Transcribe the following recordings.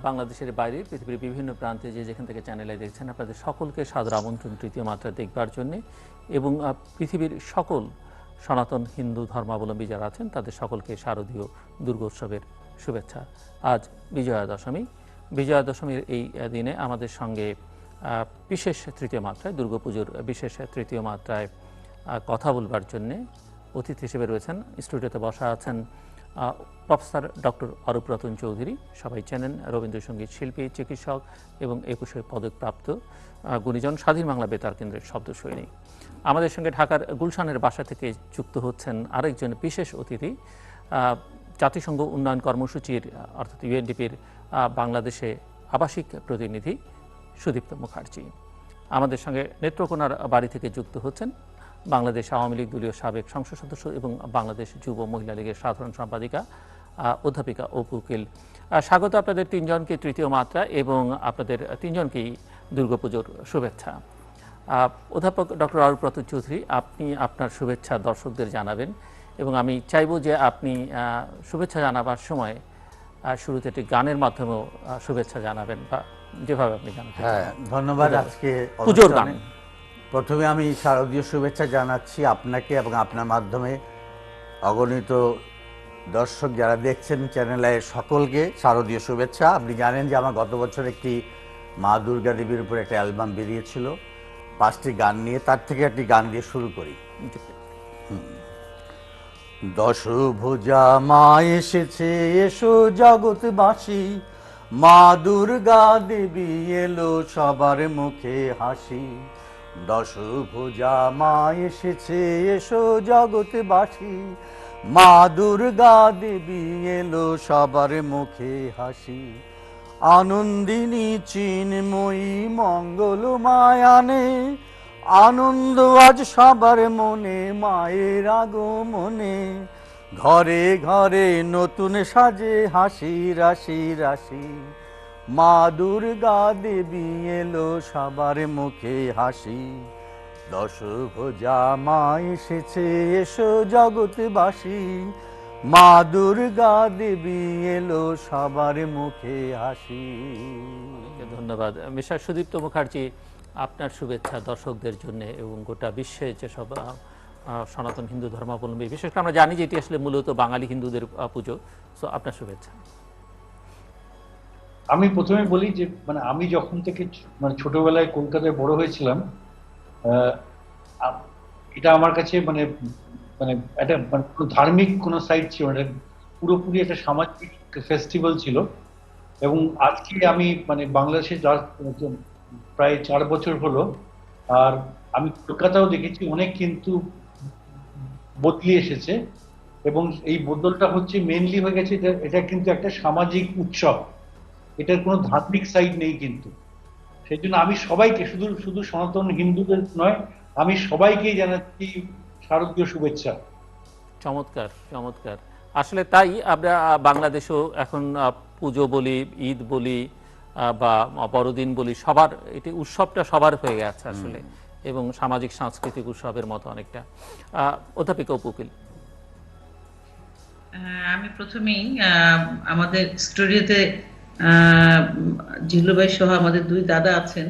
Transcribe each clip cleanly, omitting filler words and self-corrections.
বাংলাদেশের বাইরে পৃথিবীর বিভিন্ন প্রান্তে যে যেখান থেকে চ্যানেলে দেখছেন আপনাদের সকলকে সাদর আমন্ত্রণ তৃতীয় মাত্রা দেখবার জন্যে এবং পৃথিবীর সকল সনাতন হিন্দু ধর্মাবলম্বী যারা আছেন তাদের সকলকে শারদীয় দুর্গোৎসবের শুভেচ্ছা। আজ বিজয়া দশমী। বিজয়া দশমীর এই দিনে আমাদের সঙ্গে বিশেষ তৃতীয় মাত্রায় দুর্গাপুজোর বিশেষ তৃতীয় মাত্রায় কথা বলবার জন্যে অতিথি হিসেবে রয়েছেন, স্টুডিওতে বসা আছেন প্রফেসর ডক্টর অরূপ রতন চৌধুরী, সবাই চেনেন, রবীন্দ্রসঙ্গীত শিল্পী, চিকিৎসক এবং একুশে পদকপ্রাপ্ত গুণীজন, স্বাধীন বাংলা বেতার কেন্দ্রের শব্দ সৈনিক। আমাদের সঙ্গে ঢাকার গুলশানের বাসা থেকে যুক্ত হচ্ছেন আরেকজন বিশেষ অতিথি, জাতিসংঘ উন্নয়ন কর্মসূচির অর্থাৎ ইউএনডিপির বাংলাদেশে আবাসিক প্রতিনিধি সুদীপ্ত মুখার্জি। আমাদের সঙ্গে নেত্রকোনার বাড়ি থেকে যুক্ত হচ্ছেন বাংলাদেশ আওয়ামী লীগ দলীয় সাবেক সংসদ সদস্য এবং বাংলাদেশ যুব মহিলা লীগের সাধারণ সম্পাদিকা অধ্যাপিকা অপু উকিল। স্বাগত আপনাদের তিনজনকে তৃতীয় মাত্রা এবং আপনাদের তিনজনকেই দুর্গাপুজোর শুভেচ্ছা। অধ্যাপক ডক্টর অরূপ রতন চৌধুরী, আপনি আপনার শুভেচ্ছা দর্শকদের জানাবেন এবং আমি চাইব যে আপনি শুভেচ্ছা জানাবার সময় শুরুতে একটি গানের মাধ্যমেও শুভেচ্ছা জানাবেন বা যেভাবে আপনি জানাবেন। হ্যাঁ, ধন্যবাদ। আজকে পুজোর গান। প্রথমে আমি শারদীয় শুভেচ্ছা জানাচ্ছি আপনাকে এবং আপনার মাধ্যমে অগণিত দর্শক যারা দেখছেন চ্যানেলে সকলকে শারদীয় শুভেচ্ছা। আপনি জানেন যে আমার গত বছর একটি মা দুর্গা দেবীর উপর একটা অ্যালবাম বেরিয়েছিল 5টি গান নিয়ে, তার থেকে একটি গান দিয়ে শুরু করি। দশভুজা মা এসেছে, এসো জগৎবাসী, মা দুর্গা দেবী এলো সবার মুখে হাসি। দশভুজা মা এসেছে, এসো জগৎবাসী, মা দুর্গা দেবী এলো সবার মুখে হাসি। আনন্দিনী চিন্ময়ী মঙ্গল মায়ানে, আনন্দ আজ সবার মনে মায়ের আগমনে। ঘরে ঘরে নতুন সাজে হাসি রাশি রাশি, মা দুর্গা দেবী এলো সবার মুখে হাসি। দশভুজা মা এসেছে, এসো জগৎবাসী, মা দুর্গা দেবী এলো সবার মুখে হাসি। ধন্যবাদ। মিস্টার সুদীপ্ত মুখার্জি, আপনার শুভেচ্ছা দর্শকদের জন্য এবং গোটা বিশ্বে যেসব সনাতন হিন্দু ধর্মাবলম্বী, বিশেষ করে আমরা জানি যে এটি আসলে মূলত বাঙালি হিন্দুদের পুজো, সো আপনার শুভেচ্ছা। আমি প্রথমে বলি যে আমি যখন থেকে ছোটবেলায় কলকাতায় বড় হয়েছিলাম, এটা আমার কাছে মানে মানে একটা ধার্মিক কোনো সাইড ছিল না, পুরোপুরি একটা সামাজিক ফেস্টিভ্যাল ছিল। এবং আজকে আমি বাংলাদেশে প্রায় 4 বছর হলো, আর আমি কলকাতাও দেখেছি অনেক কিন্তু বদলি এসেছে এবং এই বদলটা হচ্ছে মেনলি হয়ে গেছে এটা কিন্তু একটা সামাজিক উৎসব, এটার কোনো ধার্মিক সাইড নেই কিন্তু। সেই জন্য আমি সবাইকে, শুধু শুধু সনাতন হিন্দুদের নয়, আমি সবাইকেই জানাচ্ছি শারদীয় শুভেচ্ছা। চমৎকার চমৎকার। আসলে তাই আমরা বাংলাদেশেও এখন পুজো বলি, ঈদ বলি বা বড়দিন বলি, সবার এটি উৎসবটা সবার হয়ে গেছে আসলে এবং সামাজিক সাংস্কৃতিক উৎসবের মতো অনেকটা। অধ্যাপিকা অপু উকিল। আমি প্রথমেই আমাদের স্টুডিওতে জিল্লুভাই সহ আমাদের 2 দাদা আছেন,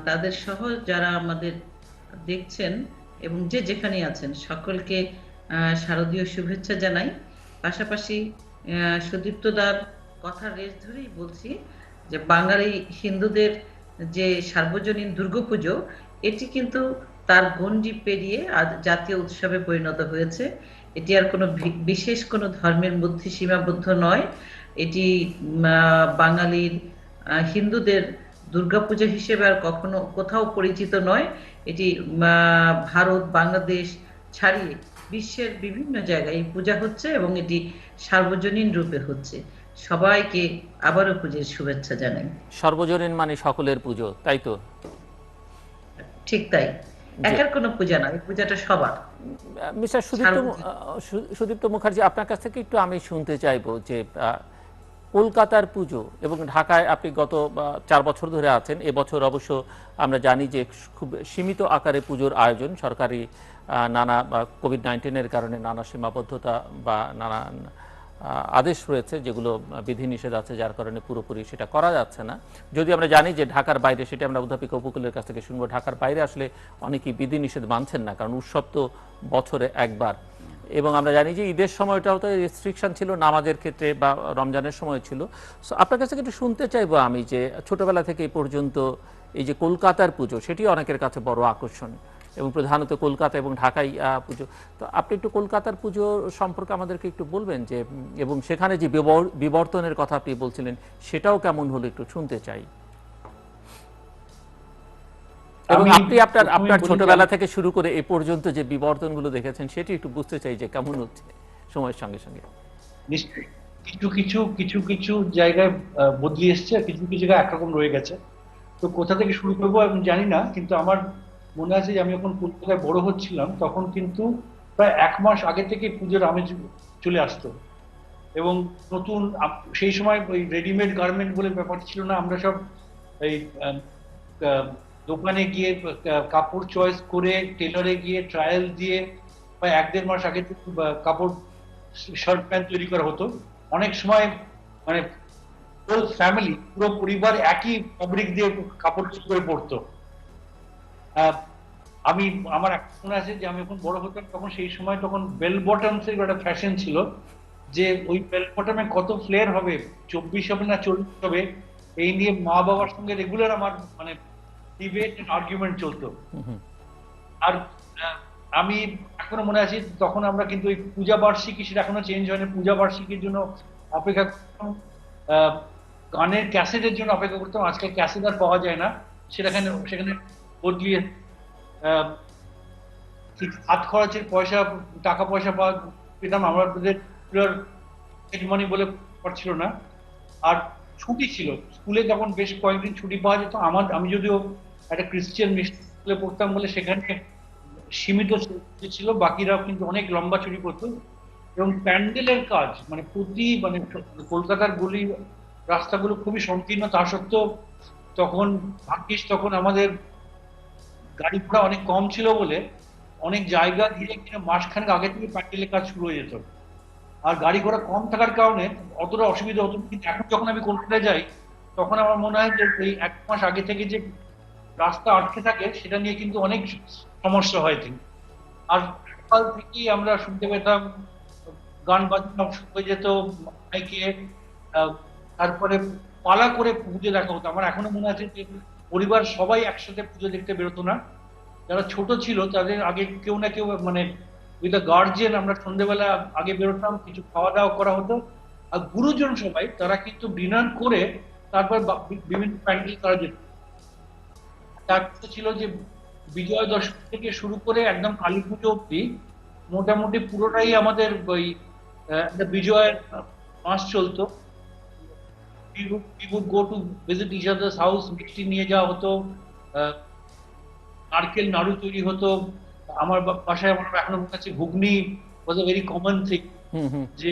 তাদের সহ যারা আমাদের দেখছেন এবং যে যেখানে আছেন সকলকে শারদীয় শুভেচ্ছা জানাই। পাশাপাশি সুদীপ্ত দার কথা রেশ ধরেই বলছি যে বাঙালি হিন্দুদের যে সার্বজনীন দুর্গাপুজো, এটি কিন্তু তার গণ্ডি পেরিয়ে আজ জাতীয় উৎসবে পরিণত হয়েছে। এটি আর কোনো বিশেষ কোনো ধর্মের মধ্যে সীমাবদ্ধ নয়, এটি বাঙালির হিন্দুদের দুর্গাপূজা হিসেবে আর কখনো কোথাও পরিচিত নয়। এটি ভারত বাংলাদেশ ছাড়িয়ে বিশ্বের বিভিন্ন জায়গায় এই পূজা হচ্ছে এবং এটি সার্বজনীন রূপে হচ্ছে। সবাইকে আবারও পুজোর শুভেচ্ছা জানাই। সর্বজনীন মানে সকলের পুজো, তাই তো? ঠিক তাই, একার কোনো পূজা না, এই পূজাটা সবার। মিস্টার সুদীপ্ত মুখার্জি, আপনার কাছ থেকে একটু আমি শুনতে চাইবো যে কলকাতার পুজো এবং ঢাকায় আপনি গত 4 বছর ধরে আছেন, এবছর অবশ্য আমরা জানি যে খুব সীমিত আকারে পুজোর আয়োজন, সরকারি নানা কোভিড-19-এর কারণে নানা সীমাবদ্ধতা বা নানা আদেশ রয়েছে, যেগুলো বিধিনিষেধ আছে, যার কারণে পুরোপুরি সেটা করা যাচ্ছে না। যদি আমরা জানি যে ঢাকার বাইরে, সেটা আমরা অধ্যাপিকা উপকূলের কাছ থেকে শুনবো, ঢাকার বাইরে আসলে অনেকেই বিধিনিষেধ মানছেন না, কারণ উৎসব তো বছরে একবার। এবং আমরা জানি যে ঈদের সময়টাও তো রেস্ট্রিকশন ছিল, নামাজের ক্ষেত্রে বা রমজানের সময় ছিল। সো আপনার কাছে একটু শুনতে চাইবো আমি, যে ছোটবেলা থেকে এই পর্যন্ত এই যে কলকাতার পুজো, সেটি অনেকের কাছে বড় আকর্ষণ, এবং প্রধানত কলকাতা এবং ঢাকায় পুজো। তো আপনি একটু কলকাতার পুজো সম্পর্কে আমাদেরকে একটু বলবেন, যে এবং সেখানে যে বিবর্তনের কথা আপনি বলছিলেন, সেটাও কেমন হলো একটু শুনতে চাই। এবং আপনি আপনার ছোটবেলা থেকে শুরু করে এ পর্যন্ত যে বিবর্তনগুলো দেখেছেন, সেটি একটু বুঝতে চাই যে কেমন হচ্ছে সময়ের সঙ্গে সঙ্গে। নিশ্চয়ই কিছু কিছু জায়গায় বদলি এসছে, আর কিছু কিছু জায়গায় একরকম রয়ে গেছে। তো কোথা থেকে শুরু করবো আমি জানি না, কিন্তু আমার মনে আছে যে আমি যখন কলকাতায় বড় হচ্ছিলাম, তখন কিন্তু প্রায় 1 মাস আগে থেকে পুজোর আমেজ চলে আসতো। এবং নতুন সেই সময় ওই রেডিমেড গার্মেন্ট বলে ব্যাপার ছিল না, আমরা সব এই আহ, দোকানে গিয়ে কাপড় চয়েস করে, টেলরে গিয়ে ট্রায়াল দিয়ে প্রায় 1-1.5 মাস আগে থেকে কাপড়, শার্ট প্যান্ট তৈরি করা হতো। অনেক সময় মানে হোল ফ্যামিলি, পুরো পরিবার একই ফ্যাব্রিক দিয়ে কাপড় তৈরি করে পরতো। আমি আমার এখন মনে আছে যে আমি যখন বড় হতাম, তখন সেই সময় তখন বেল বটমস এর একটা ফ্যাশন ছিল, যে ওই বেল বটমে কত ফ্লেয়ার হবে, 24 হবে না 40 হবে, এই নিয়ে মা বাবার সঙ্গে রেগুলার আমার মানে ডিবেট এন্ড আর্গুমেন্ট চলতো। আর আমি এখনো মনে আছে, তখন আমরা কিন্তু ওই পূজা বার্ষিকী, সেটা এখনো চেঞ্জ হয়নি, পূজা বার্ষিকীর জন্য অপেক্ষা করতাম, গানের ক্যাসেটের জন্য অপেক্ষা করতাম। আজকাল ক্যাসেট আর পাওয়া যায় না, সেখানে বদলিয়ে হাত খরচের টাকা পয়সা পেতাম আমাদের, মানি বলে ছিল না। আর ছুটি ছিল, স্কুলে তখন বেশ কয়েকদিন ছুটি পাওয়া যেত। আমি যদিও একটা ক্রিশ্চিয়ান মিশন স্কুলে পড়তাম বলে সেখানে সীমিত ছুটি ছিল, বাকিরাও কিন্তু অনেক লম্বা ছুটি পড়তো। এবং প্যান্ডেলের কাজ মানে কলকাতার গলি রাস্তাগুলো খুবই সংকীর্ণ, তা সত্ত্বেও তখন ভাগ্যিস তখন আমাদের গাড়ি ঘোড়া অনেক কম ছিল বলে অনেক জায়গা ঘিরে কিনে মাসখানেক আগে থেকে প্যান্ডেলের কাজ শুরু হয়ে যেত। আর গাড়ি ঘোড়া কম থাকার কারণে অতটা অসুবিধা হতো। কিন্তু এখন যখন আমি কলকাতায় যাই, তখন আমার মনে হয় যে এই 1 মাস আগে থেকে যে রাস্তা আটকে থাকে, সেটা নিয়ে কিন্তু অনেক সমস্যা হয়। আর সকাল থেকেই আমরা শুনতে পেতাম গান বাজনা শুরু হয়ে যেত মাইকে, তারপরে পালা করে পুজো দেখা হতো। আমার এখনো মনে আছে যে পরিবার সবাই একসাথে পুজো দেখতে বেরোতো না, যারা ছোট ছিল তাদের আগে কেউ না কেউ মানে উইথ গার্জিয়ান আমরা সন্ধ্যেবেলা আগে বেরোতাম, কিছু খাওয়া দাওয়া করা হতো। আর গুরুজন সবাই তারা কিন্তু ডিনার করে তারপর বিভিন্ন প্যান্ডেল করা যেত। তারপরে ছিল যে বিজয়া দশমী থেকে শুরু করে একদম কালী পুজো অব্দি মোটামুটি পুরোটাই আমাদের ওই একটা বিজয়ের মাস চলতো। we would go to visit each other's house, মিষ্টি নিয়ে যাওয়া হতো, নারকেল নাড়ু তৈরি হতো। আমার বাসায় আমার এখনো মনে আছে ঘুগনি was a very common thing, যে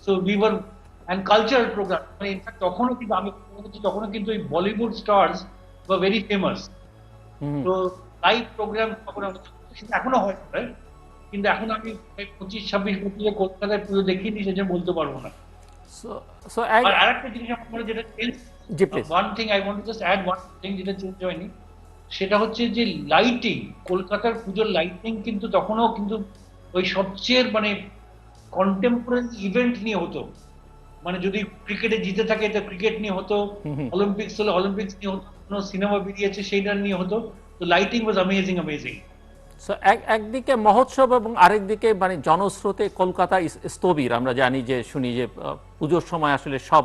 so we were and cultural program, মানে ইনফ্যাক্ট তখনও কিন্তু আমি তখনও কিন্তু ওই Bollywood stars were very famous, তো লাইভ প্রোগ্রাম তখন এখনো হয়, কিন্তু এখন আমি 25-26 বছরে কলকাতায় পুজো দেখিনি, সেজন্য বলতে পারবো না। আর আরেকটা জিনিস আমার যেটা change, one thing I want to just add one thing যেটা চেঞ্জ হয়নি, সেটা হচ্ছে যে লাইটিং। কলকাতার পুজোর লাইটিং কিন্তু তখনও কিন্তু ওই সবচেয়ে মানে কন্টেম্পোরারি ইভেন্ট নিয়ে হতো। মানে যদি ক্রিকেটে জিতে থাকে তো ক্রিকেট নিয়ে হতো, অলিম্পিক্স হলে অলিম্পিক্স নিয়ে হতো, কোনো সিনেমা বেরিয়েছে সেইটা নিয়ে হতো। তো লাইটিং ওয়াজ অ্যামেজিং। সো একদিকে মহোৎসব এবং আরেকদিকে মানে জনস্রোতে কলকাতা স্থবির। আমরা জানি যে শুনি যে পুজোর সময় আসলে সব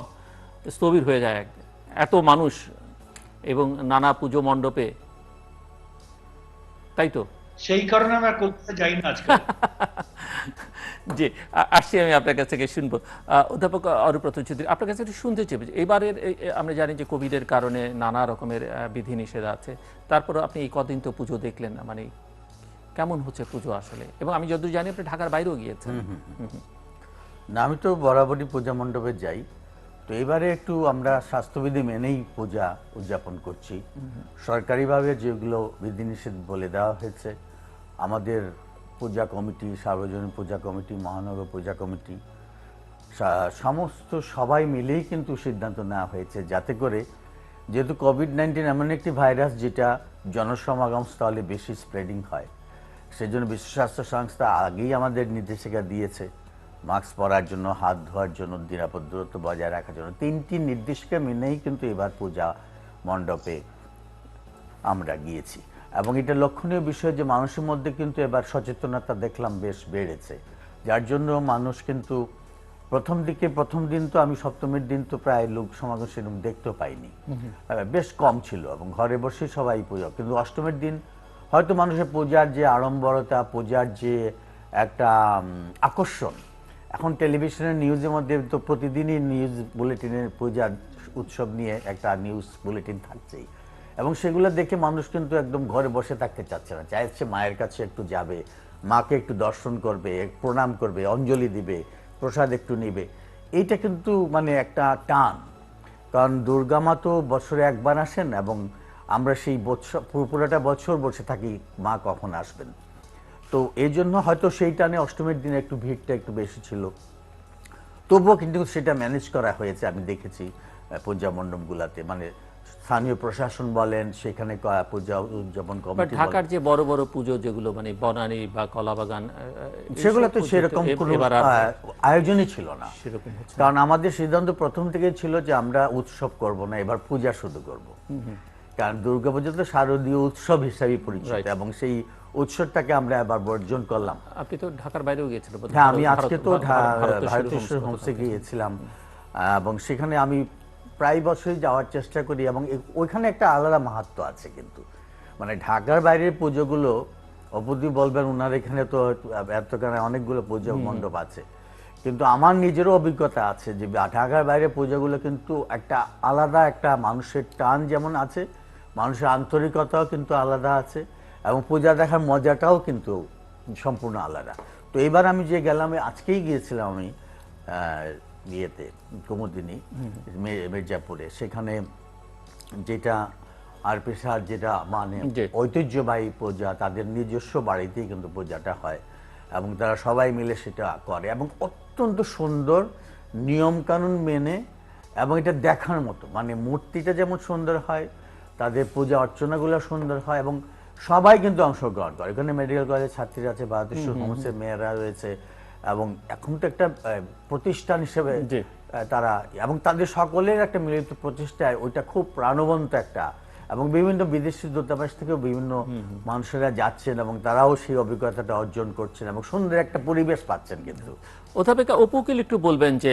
স্থবির হয়ে যায়, এত মানুষ এবং নানা পুজো মণ্ডপে, তাই তো? সেই কারণে আমরা কলকাতা যাই না আজকাল। জি, আসছি আমি আপনার কাছ থেকে শুনবো। অধ্যাপক অরূপরতন চৌধুরী, আপনার কাছে একটু শুনতে চাই, এবারের আমরা জানি যে কোভিডের কারণে নানা রকমের বিধিনিষেধ আছে, তারপরে আপনি এই কদিন তো পুজো দেখলেন না, মানে কেমন হচ্ছে পুজো আসলে? এবং আমি যতদূর জানি আপনি ঢাকার বাইরেও গিয়েছেন। না, আমি তো বরাবরই পূজা মণ্ডপে যাই। তো এবারে একটু আমরা স্বাস্থ্যবিধি মেনেই পূজা উদযাপন করছি। সরকারিভাবে যেগুলো বিধিনিষেধ বলে দেওয়া হয়েছে, আমাদের পূজা কমিটি, সার্বজনীন পূজা কমিটি, মহানগর পূজা কমিটি, সমস্ত সবাই মিলেই কিন্তু সিদ্ধান্ত নেওয়া হয়েছে যাতে করে, যেহেতু কোভিড-19 এমন একটি ভাইরাস যেটা জনসমাগম স্থলে বেশি স্প্রেডিং হয়, সেজন্য বিশ্ব স্বাস্থ্য সংস্থা আগেই আমাদের নির্দেশিকা দিয়েছে মাস্ক পরার জন্য, হাত ধোয়ার জন্য, নিরাপদ দূরত্ব বজায় রাখার জন্য। 3টি নির্দেশিকা মেনেই কিন্তু এবার পূজা মণ্ডপে আমরা গিয়েছি। এবং এটা লক্ষণীয় বিষয় যে মানুষের মধ্যে কিন্তু এবার সচেতনতা দেখলাম বেশ বেড়েছে, যার জন্য মানুষ কিন্তু প্রথম দিন তো আমি সপ্তমীর দিন তো প্রায় লোক সমাগম সেরকম দেখতেও পাইনি, বেশ কম ছিল এবং ঘরে বসে সবাই পূজা। কিন্তু অষ্টমীর দিন হয়তো মানুষের পূজার যে আড়ম্বরতা, পূজার যে একটা আকর্ষণ, এখন টেলিভিশনের নিউজের মধ্যে তো প্রতিদিনই নিউজ বুলেটিনের পূজার উৎসব নিয়ে একটা নিউজ বুলেটিন থাকছেই, এবং সেগুলো দেখে মানুষ কিন্তু একদম ঘরে বসে থাকতে চাচ্ছে না, চাইছে মায়ের কাছে একটু যাবে, মাকে একটু দর্শন করবে, প্রণাম করবে, অঞ্জলি দিবে, প্রসাদ একটু নিবে। এইটা কিন্তু মানে একটা টান, কারণ দুর্গা মা তো বছরে একবার আসেন এবং আমরা সেই বছর পুরোটা বছর বসে থাকি মা কখন আসবেন। তো এই জন্য হয়তো সেই টানে অষ্টমীর দিনে একটু ভিড়টা একটু বেশি ছিল, তবুও কিন্তু সেটা ম্যানেজ করা হয়েছে। আমি দেখেছি পূজা মণ্ডপগুলোতে, মানে স্থানীয় প্রশাসন বলেন, সেখানে পূজা উদযাপন কমিটি, ঢাকার যে বড় বড় পুজো যেগুলো মানে বনানী বা কলাবাগান, সেগুলো তো সেরকম কোনো আয়োজনই ছিল না সেরকম হচ্ছে। কারণ আমাদের সিদ্ধান্ত প্রথম থেকে ছিল যে আমরা উৎসব করব না, এবার পূজা শুধু করব। কারণ দুর্গাপূজা তো শারদীয় উৎসব হিসাবে পরিচিত, এবং সেই উৎসবটাকে আমরা এবার বর্জন করলাম। আপনি তো ঢাকার বাইরেও গিয়েছিলেন? হ্যাঁ, আমি আজকে তো ভারতেশ্বর হোমসে গিয়েছিলাম, এবং সেখানে আমি প্রায় বছরই যাওয়ার চেষ্টা করি, এবং ওইখানে একটা আলাদা মাহাত্ম্য আছে। কিন্তু মানে ঢাকার বাইরের পুজোগুলো অবধি বলবেন ওনার এখানে তো এতখানে অনেকগুলো পুজো মণ্ডপ আছে, কিন্তু আমার নিজেরও অভিজ্ঞতা আছে যে ঢাকার বাইরে পুজোগুলো কিন্তু একটা আলাদা একটা মানুষের টান যেমন আছে, মানুষের আন্তরিকতাও কিন্তু আলাদা আছে, এবং পূজা দেখার মজাটাও কিন্তু সম্পূর্ণ আলাদা। তো এবার আমি যে গেলাম, আজকেই গিয়েছিলাম আমি ইয়েতে কুমুদিনী মির্জাপুরে, সেখানে যেটা আরপি স্যার যেটা মানে ঐতিহ্যবাহী পূজা, তাদের নিজস্ব বাড়িতেই কিন্তু পূজাটা হয়, এবং তারা সবাই মিলে সেটা করে, এবং অত্যন্ত সুন্দর নিয়মকানুন মেনে, এবং এটা দেখার মতো, মানে মূর্তিটা যেমন সুন্দর হয়, তাদের পূজা অর্চনাগুলো সুন্দর হয়, এবং সবাই কিন্তু অংশগ্রহণ করে। এখানে মেডিকেল কলেজের ছাত্রীরা আছে, ভারতেশ্বর হোমসের মেয়েরা রয়েছে, এবং এখন তো একটা প্রতিষ্ঠান হিসেবে তারা, এবং তাদের সকলের একটা মিলিত প্রচেষ্টায় ওইটা খুব প্রাণবন্ত একটা, এবং বিভিন্ন বিদেশি দূতাবাস থেকেও বিভিন্ন মানুষেরা যাচ্ছেন, এবং তারাও সেই অভিজ্ঞতাটা অর্জন করছেন, এবং সুন্দর একটা পরিবেশ পাচ্ছেন। কিন্তু অধ্যাপিকা অপুকিল একটু বলবেন যে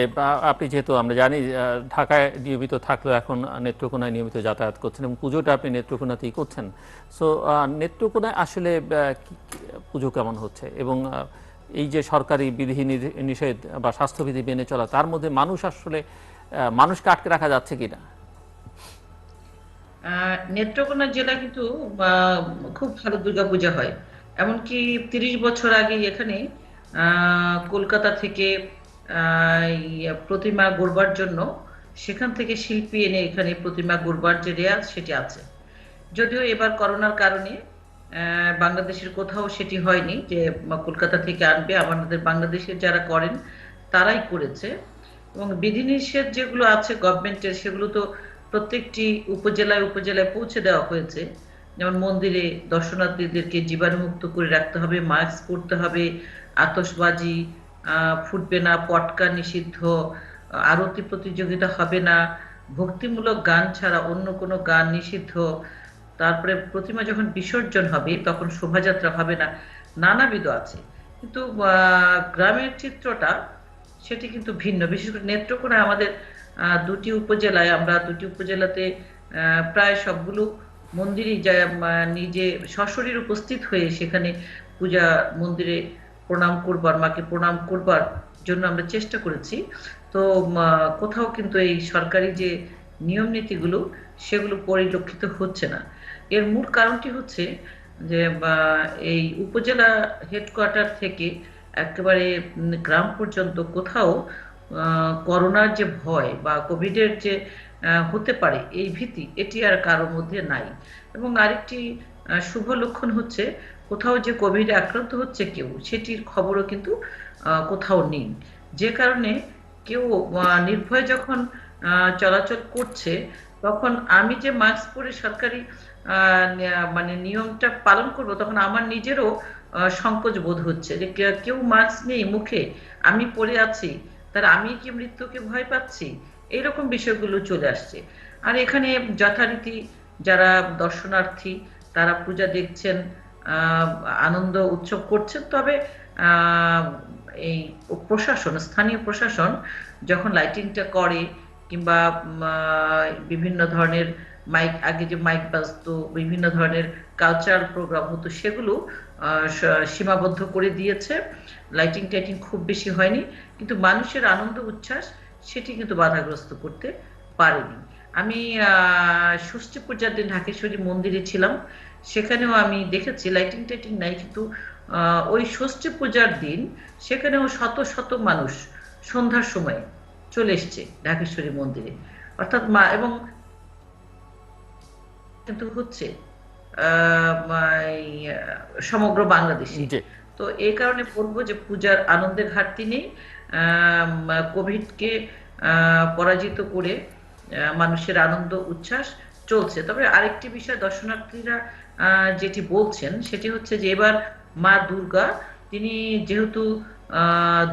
আপনি যেহেতু আমরা জানি ঢাকায় নিয়মিত থাকলেও এখন নেত্রকোনায় নিয়মিত যাতায়াত করছেন, এবং পুজোটা আপনি নেত্রকোনাতেই করছেন। সো নেত্রকোনায় আসলে পুজো কেমন হচ্ছে, এবং এই যে সরকারি বিধি নিষেধ বা স্বাস্থ্যবিধি মেনে চলা, তার মধ্যে মানুষ আসলে মানুষকে আটকে রাখা যাচ্ছে কিনা? নেত্রকোনা জেলা কিন্তু খুব ভালো দুর্গাপূজা হয়। এমনকি 30 বছর আগে এখানে কলকাতা থেকে প্রতিমা গড়বার জন্য সেখান থেকে শিল্পী এনে এখানে প্রতিমা গড়বার যে রেয়াজ সেটি আছে। যদিও এবার করোনার কারণে বাংলাদেশের কোথাও সেটি হয়নি যে কলকাতা থেকে আনবে, আমাদের বাংলাদেশের যারা করেন তারাই করেছে। এবং বিধিনিষেধ যেগুলো আছে গভর্নমেন্টের, সেগুলো তো প্রত্যেকটি উপজেলায় উপজেলায় পৌঁছে দেওয়া হয়েছে। যেমন মন্দিরে দর্শনার্থীদেরকে জীবাণুমুক্ত করে রাখতে হবে, মাস্ক পরতে হবে, আতশবাজি ফুটবে না, পটকা নিষিদ্ধ, আরতি প্রতিযোগিতা হবে না, ভক্তিমূলক গান ছাড়া অন্য কোনো গান নিষিদ্ধ, তারপরে প্রতিমা যখন বিসর্জন হবে তখন শোভাযাত্রা হবে না, নানাবিধ আছে। কিন্তু গ্রামের চিত্রটা সেটি কিন্তু ভিন্ন। বিশেষ করে নেত্রকোনায় আমাদের দুটি উপজেলাতে প্রায় সবগুলো মন্দিরই যা নিজে সশরীর উপস্থিত হয়ে সেখানে পূজা মন্দিরে প্রণাম করবার, মাকে প্রণাম করবার জন্য আমরা চেষ্টা করেছি। তো কোথাও কিন্তু এই সরকারি যে নিয়ম নীতিগুলো সেগুলো পরিলক্ষিত হচ্ছে না। এর মূল কারণটি হচ্ছে যে এই উপজেলা হেডকোয়ার্টার থেকে একেবারে গ্রাম পর্যন্ত কোথাও করোনার যে ভয় বা কোভিডের যে হতে পারে এই ভীতি, এটি আর কারোর মধ্যে নাই। এবং আরেকটি শুভ লক্ষণ হচ্ছে কোথাও যে কোভিডে আক্রান্ত হচ্ছে কেউ, সেটির খবরও কিন্তু কোথাও নেই। যে কারণে কেউ নির্ভয়ে যখন চলাচল করছে, তখন আমি যে মাস্ক পরে সরকারি মানে নিয়মটা পালন করব, তখন আমার নিজেরও সংকোচ বোধ হচ্ছে যে কেউ মাস্ক নেই মুখে, আমি পরে আছি, তার আমি কি মৃত্যুকে ভয় পাচ্ছি, এইরকম বিষয়গুলো চলে আসছে। আর এখানে যথারীতি যারা দর্শনার্থী তারা পূজা দেখছেন, আনন্দ উৎসব করছেন। তবে এই প্রশাসন, স্থানীয় প্রশাসন যখন লাইটিংটা করে, কিংবা বিভিন্ন ধরনের মাইক, আগে যে মাইক বাজতো, বিভিন্ন ধরনের কালচারাল প্রোগ্রাম হতো, সেগুলো সীমাবদ্ধ করে দিয়েছে। লাইটিং টাইটিং খুব বেশি হয়নি, কিন্তু মানুষের আনন্দ উচ্ছ্বাস সেটি কিন্তু বাধাগ্রস্ত করতে পারেনি। আমি ষষ্ঠী পূজার দিন ঢাকেশ্বরী মন্দিরে ছিলাম, সেখানেও আমি দেখেছি লাইটিং টাইটিং নাই, কিন্তু ওই ষষ্ঠী পূজার দিন সেখানেও শত শত মানুষ সন্ধ্যার সময় চলে এসছে ঢাকেশ্বরী মন্দিরে। অর্থাৎ মা, এবং কিন্তু হচ্ছে সমগ্র বাংলাদেশে। তো এই কারণে বলবো যে পূজার আনন্দের ঘাটতি নেই, কোভিডকে পরাজিত করে মানুষের আনন্দ উচ্ছ্বাস চলছে। তবে আরেকটি বিষয় দর্শনার্থীরা যেটি বলছেন সেটি হচ্ছে যে এবার মা দুর্গা, তিনি যেহেতু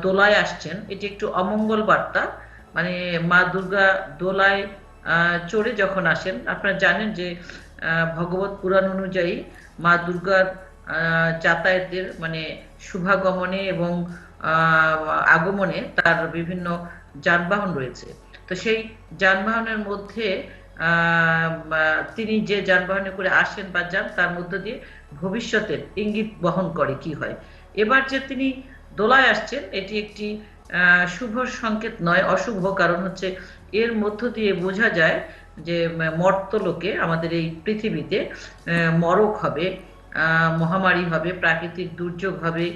দোলায় আসছেন, এটি একটু অমঙ্গল বার্তা। মানে মা দুর্গা দোলায় চড়ে যখন আসেন, আপনারা জানেন যে ভগবত পুরাণ অনুযায়ী মা দুর্গার যাতায়াতের মানে শুভাগমনে এবং আগমনে তার বিভিন্ন যানবাহন রয়েছে। তো সেই যানবাহনের মধ্যে তিনি যে যানবাহনে করে আসেন বা যান, তার মধ্য দিয়ে ভবিষ্যতের ইঙ্গিত বহন করে কি হয়। এবার যে তিনি দোলায় আসছেন, এটি একটি শুভ সংকেত নয়, অশুভ। কারণ হচ্ছে এর মধ্য দিয়ে বোঝা যায় যে মর্তলোকে, আমাদের এই পৃথিবীতে মরক হবে, মহামারী হবে, প্রাকৃতিক দুর্যোগ হবে,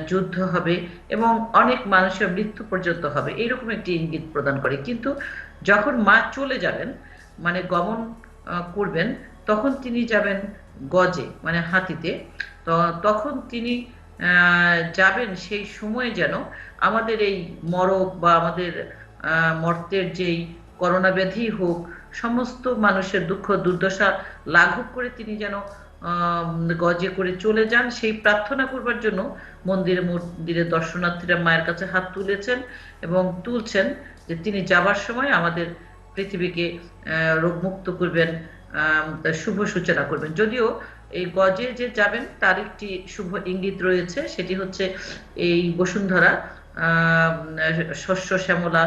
যুদ্ধ হবে, এবং অনেক মানুষের মৃত্যু পর্যন্ত হবে, এইরকম একটি ইঙ্গিত প্রদান করে। কিন্তু যখন মা চলে যাবেন, মানে গমন করবেন, তখন তিনি যাবেন গজে, মানে হাতিতে। তো তখন তিনি যাবেন সেই সময়ে যেন আমাদের এই মরক বা আমাদের মর্তের যেই করোনা ব্যাধি হোক, সমস্ত মানুষের দুঃখ দুর্দশা লাঘব করে তিনি যেন গজে করে চলে যান, সেই প্রার্থনা করবার জন্য মন্দিরে মন্দিরে দর্শনার্থীরা মায়ের কাছে হাত তুলেছেন এবং তুলছেন, যে তিনি যাবার সময় আমাদের পৃথিবীকে রোগমুক্ত করবেন, তার শুভ সূচনা করবেন। যদিও এই গজে যে যাবেন তার একটি শুভ ইঙ্গিত রয়েছে, সেটি হচ্ছে এই বসুন্ধরা শস্য শ্যামলা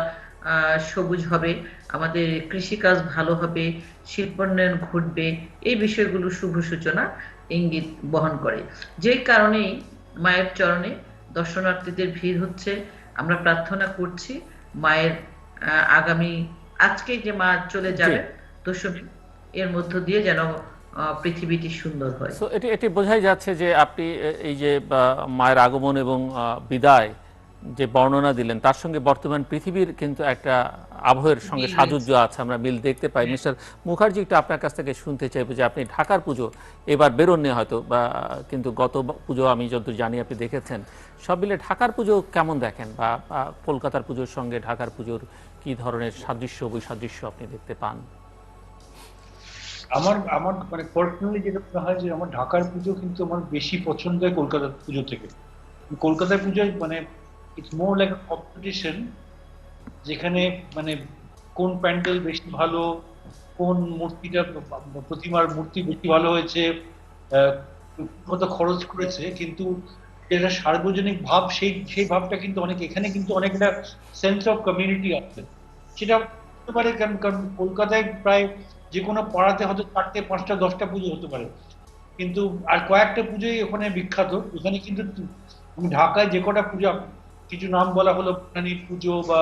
সবুজ হবে, আমাদের কৃষিকাজ ভালো হবে, শিল্পোন্নয়ন ঘটবে, এই বিষয়গুলো শুভ সূচনা ইঙ্গিত বহন করে। যেই কারণেই মায়ের চরণে দর্শনার্থীদের ভিড় হচ্ছে। আমরা প্রার্থনা করছি মায়ের আগামী, আজকে যে মা চলে যাবেন দশমী, এর মধ্য দিয়ে যেন পৃথিবীটি সুন্দর হয়। সো এটি বোঝাই যাচ্ছে যে আপনি এই যে মায়ের আগমন এবং বিদায় যে বর্ণনা দিলেন, তার সঙ্গে বর্তমান পৃথিবীর কিন্তু একটা আবহের সঙ্গে সাযুজ্য আছে, আমরা মিল দেখতে পাই। মিস্টার মুখার্জি, একটু আপনার কাছ থেকে শুনতে চাইবো যে আপনি ঢাকার পুজো এবার বেরোননি হয়তো, বা কিন্তু গত পুজো আমি যতদূর জানি আপনি দেখেছেন, সব মিলে ঢাকার পুজো কেমন দেখেন, বা কলকাতার পুজোর সঙ্গে ঢাকার পুজোর কি ধরনের সাদৃশ্য বৈসাদৃশ্য আপনি দেখতে পান? আমার আমার মানে পার্সোনালি যেটা মনে হয় যে আমার ঢাকার পুজো কিন্তু আমার বেশি পছন্দ হয় কলকাতার পুজো থেকে। কলকাতার পুজোয় মানে ইটস মোর লাইক কম্পিটিশন, যেখানে মানে কোন প্যান্ডেল বেশি ভালো, কোন মূর্তিটা, প্রতিমার মূর্তি বেশি ভালো হয়েছে, কত খরচ করেছে, কিন্তু যেটা সার্বজনিক ভাব, সেই সেই ভাবটা কিন্তু অনেক, এখানে কিন্তু অনেকটা সেন্স অফ কমিউনিটি আছে। সেটা হতে পারে কারণ কারণ কলকাতায় প্রায় যে কোনো পাড়াতে হয়তো 4টে 5টা 10টা পুজো হতে পারে, কিন্তু আর কয়েকটা পুজোই ওখানে বিখ্যাত। এখানে কিন্তু ঢাকায় যে কটা পুজো, কিছু নাম বলা হলো, বাঙালির পুজো বা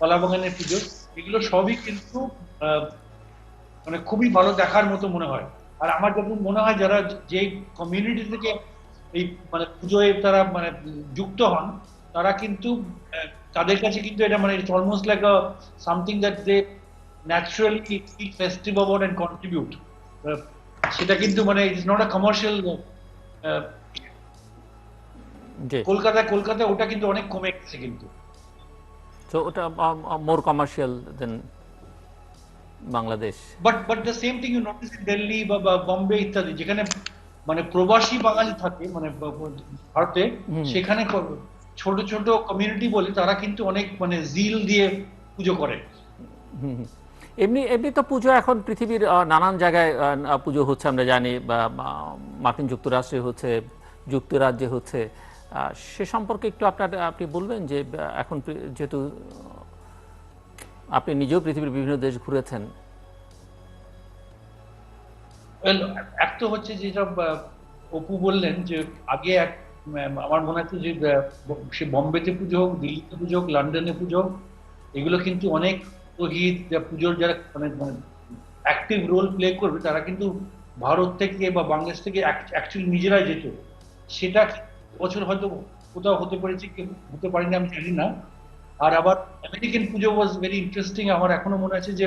কলাবাগানের পুজো, এগুলো সবই কিন্তু মানে খুবই ভালো দেখার মতো মনে হয়। আর আমার যখন মনে হয় যারা যে কমিউনিটি থেকে এই মানে পুজোয় তারা মানে যুক্ত হন, তারা কিন্তু তাদের কাছে কিন্তু এটা মানে it's almost like a something that they naturally festive about and contribute. সেটা কিন্তু মানে ইটস নট আ কমার্শিয়াল। জি। কলকাতায় ওটা কিন্তু অনেক কমে গেছে কিন্তু। তো ওটা more commercial than Bangladesh. But the same thing you notice in Delhi বা বম্বে ইত্যাদি, যেখানে মানে প্রবাসী বাঙালি থাকে, মানে ভারতে, সেখানে ছোট ছোট কমিউনিটি বলে তারা কিন্তু অনেক মানে জিল দিয়ে পুজো করে। এমনি এমনি তো পুজো এখন পৃথিবীর নানান জায়গায় পুজো হচ্ছে আমরা জানি, বা মার্কিন যুক্তরাষ্ট্রে হচ্ছে, যুক্তরাজ্যে হচ্ছে। সে সম্পর্কে একটু আপনি বলবেন যে এখন যেহেতু আপনি নিজেও পৃথিবীর বিভিন্ন দেশ ঘুরেছেন। এক তো হচ্ছে যেটা অপু বললেন যে আগে আমার মনে হচ্ছে যে সে বম্বেতে পুজো হোক, দিল্লিতে পুজো হোক, লন্ডনে পুজো হোক, এগুলো কিন্তু অনেক পুরোহিত পুজোর যারা মানে অ্যাক্টিভ রোল প্লে করবে তারা কিন্তু ভারত থেকে বা বাংলাদেশ থেকে অ্যাকচুয়ালি নিজেরাই যেত। সেটা বছর হয়তো কোথাও হতে পারেছে, কেউ হতে পারেনি, আমি জানি না। আর আবার American Puja was very interesting. আমার এখনো মনে আছে যে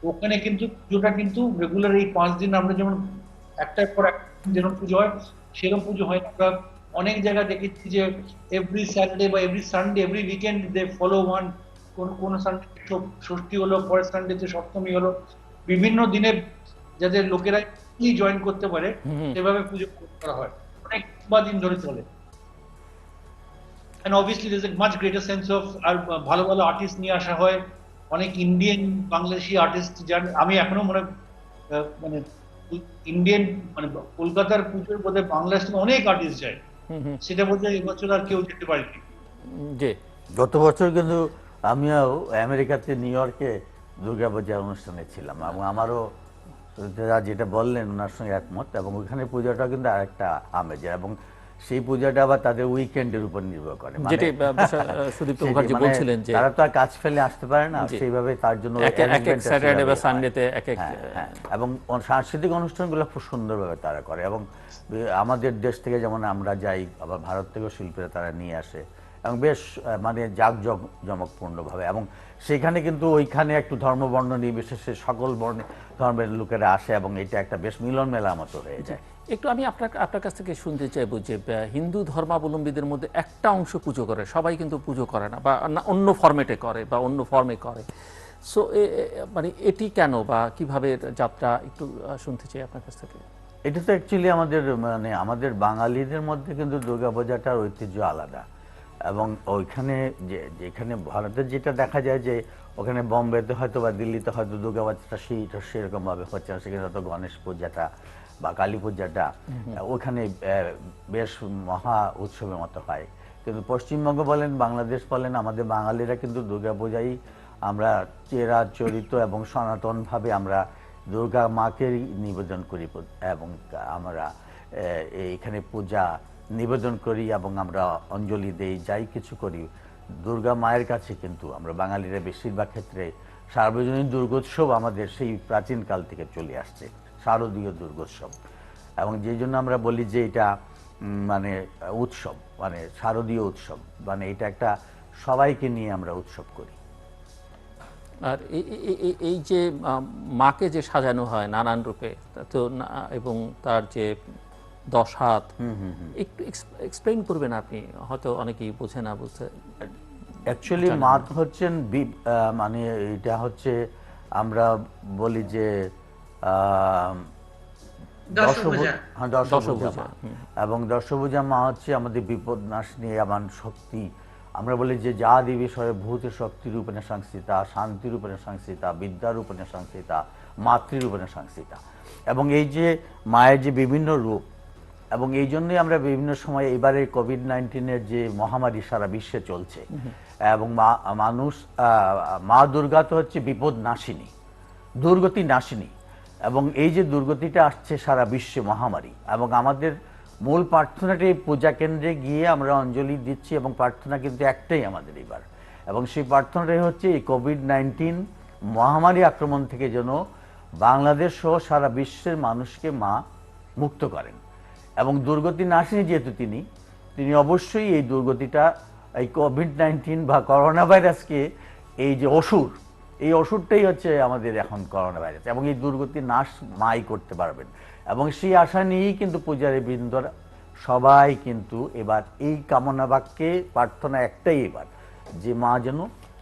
ওখানে কিন্তু পুজোটা কিন্তু রেগুলার এই 5 দিন আমরা যেমন একটার পর এক যেরকম পুজো হয় সেরকম পুজো হয় না। আমরা অনেক জায়গায় দেখেছি যে এভরি স্যাটারডে বা এভরি সানডে, এভরি উইকেন্ড দে ফলো ওয়ান। কোন সানডে ষষ্ঠী হলো, পরের সানডেতে সপ্তমী হলো, বিভিন্ন দিনে যাদের লোকেরা জয়েন করতে পারে সেভাবে পুজো করা হয়, অনেক দিন ধরে চলে। and obviously there's a much greater sense of আর ভালো ভালো আর্টিস্ট নিয়ে আসা হয়, অনেক ইন্ডিয়ান বাংলাদেশি আর্টিস্ট যান। আমি এখনো মানে ইন্ডিয়ান মানে কলকাতার পুজোর বোধহয় বাংলাদেশ থেকে অনেক আর্টিস্ট যায়, সেটা বোধহয় এবছর আর কেউ যেতে পারেনি। জি। গত বছর কিন্তু আমিও আমেরিকাতে নিউ ইয়র্কে দুর্গাপূজার অনুষ্ঠানে ছিলাম এবং আমারও যেটা বললেন ওনার সঙ্গে একমত। এবং ওইখানে পূজাটা কিন্তু আরেকটা আমেজের, এবং সেই পূজাটা আবার তাদের উইকেন্ডের উপর নির্ভর করে। যেটি সুদীপ্ত মুখার্জি বলছিলেন যে তারা তো আর কাজ ফেলে আসতে পারে না, সেইভাবে তার জন্য স্যাটারডে বা সানডেতে এক এক। এবং সাংস্কৃতিক অনুষ্ঠানগুলো খুব সুন্দরভাবে তারা করে। এবং আমাদের দেশ থেকে যেমন আমরা যাই, আবার ভারত থেকেও শিল্পীরা তারা নিয়ে আসে এবং বেশ মানে জাঁকজমকপূর্ণভাবে। এবং সেখানে কিন্তু ওইখানে একটু ধর্মবর্ণ নির্বিশেষে সকল ধর্মের লোকেরা আসে এবং এটা একটা বেশ মিলন মেলার মতো হয়ে যায়। একটু আমি আপনার কাছ থেকে শুনতে চাইবো যে হিন্দু ধর্মাবলম্বীদের মধ্যে একটা অংশ পুজো করে, সবাই কিন্তু পুজো করে না, বা অন্য ফরম্যাটে করে বা অন্য ফর্মে করে। সো মানে এটি কেন বা কিভাবে যাত্রা, একটু শুনতে চাই আপনার কাছ থেকে। এটা তো অ্যাকচুয়ালি আমাদের বাঙালিদের মধ্যে কিন্তু দুর্গাপূজাটার ঐতিহ্য আলাদা। এবং ওইখানে যেখানে ভারতের যেটা দেখা যায় যে ওখানে বম্বেতে হয়তো বা দিল্লিতে হয়তো দুর্গাপূজাটা সেরকমভাবে হচ্ছে না, সেখানে হয়তো গণেশ পূজাটা বা কালী পূজাটা ওখানে বেশ মহা উৎসবের মতো হয়। কিন্তু পশ্চিমবঙ্গ বলেন, বাংলাদেশ বলেন, আমাদের বাঙালিরা কিন্তু দুর্গাপূজাই আমরা চিরাচরিত এবং সনাতনভাবে আমরা দুর্গা মাকে নিবেদন করি এবং আমরা এইখানে পূজা নিবেদন করি এবং আমরা অঞ্জলি দেই, যাই কিছু করি দুর্গা মায়ের কাছে। কিন্তু আমরা বাঙালিরা বেশিরভাগ ক্ষেত্রে সার্বজনীন দুর্গোৎসব আমাদের সেই প্রাচীনকাল থেকে চলে আসছে, শারদীয় দুর্গোৎসব। এবং যেই জন্য আমরা বলি যে এটা মানে উৎসব, মানে শারদীয় উৎসব, মানে এটা একটা সবাইকে নিয়ে আমরা উৎসব করি। আর এই যে মাকে যে সাজানো হয় নানান রূপে, তো এবং তার যে 10 হাত, একটু এক্সপ্লেইন করবেন আপনি, হয়তো অনেকেই বোঝে না, বুঝতে। অ্যাকচুয়ালি মা হচ্ছেন মানে এটা হচ্ছে আমরা বলি যে দশভুজা। এবং দশভুজা মা হচ্ছে আমাদের বিপদনাশিনী এমন শক্তি। আমরা বলি যে যা দেবী সর্বভূত শক্তিরূপেণ সংস্থিতা, শান্তিরূপেণ সংস্থিতা, বিদ্যারূপেণ সংস্থিতা, মাতৃরূপেণ সংস্থিতা। এবং এই যে মায়ের যে বিভিন্ন রূপ, এবং এই জন্যই আমরা বিভিন্ন সময় এবারে কোভিড-19-এর যে মহামারী সারা বিশ্বে চলছে, এবং মা দুর্গা তো হচ্ছে বিপদ নাশিনী, দুর্গতি নাশিনী। এবং এই যে দুর্গতিটা আসছে সারা বিশ্বে মহামারী, এবং আমাদের মূল প্রার্থনাটা এই পূজা কেন্দ্রে গিয়ে আমরা অঞ্জলি দিচ্ছি, এবং প্রার্থনা কিন্তু একটাই আমাদের এবার। এবং সেই প্রার্থনাটাই হচ্ছে এই কোভিড-19 মহামারী আক্রমণ থেকে যেন বাংলাদেশ সহ সারা বিশ্বের মানুষকে মা মুক্ত করেন। এবং দুর্গতি নাশিনী যেহেতু তিনি অবশ্যই এই দুর্গতিটা, এই কোভিড-19 বা করোনা ভাইরাসকে, এই যে এই অসুরটাই হচ্ছে আমাদের এখন করোনা ভাইরাস, এবং এই দুর্গতি নাশ মাই করতে পারবেন। এবং সেই আশা নিয়েই কিন্তু পূজারী বৃন্দরা সবাই কিন্তু এবার এই কামনা বাক্যে প্রার্থনা একটাই এবার, যে মা যেন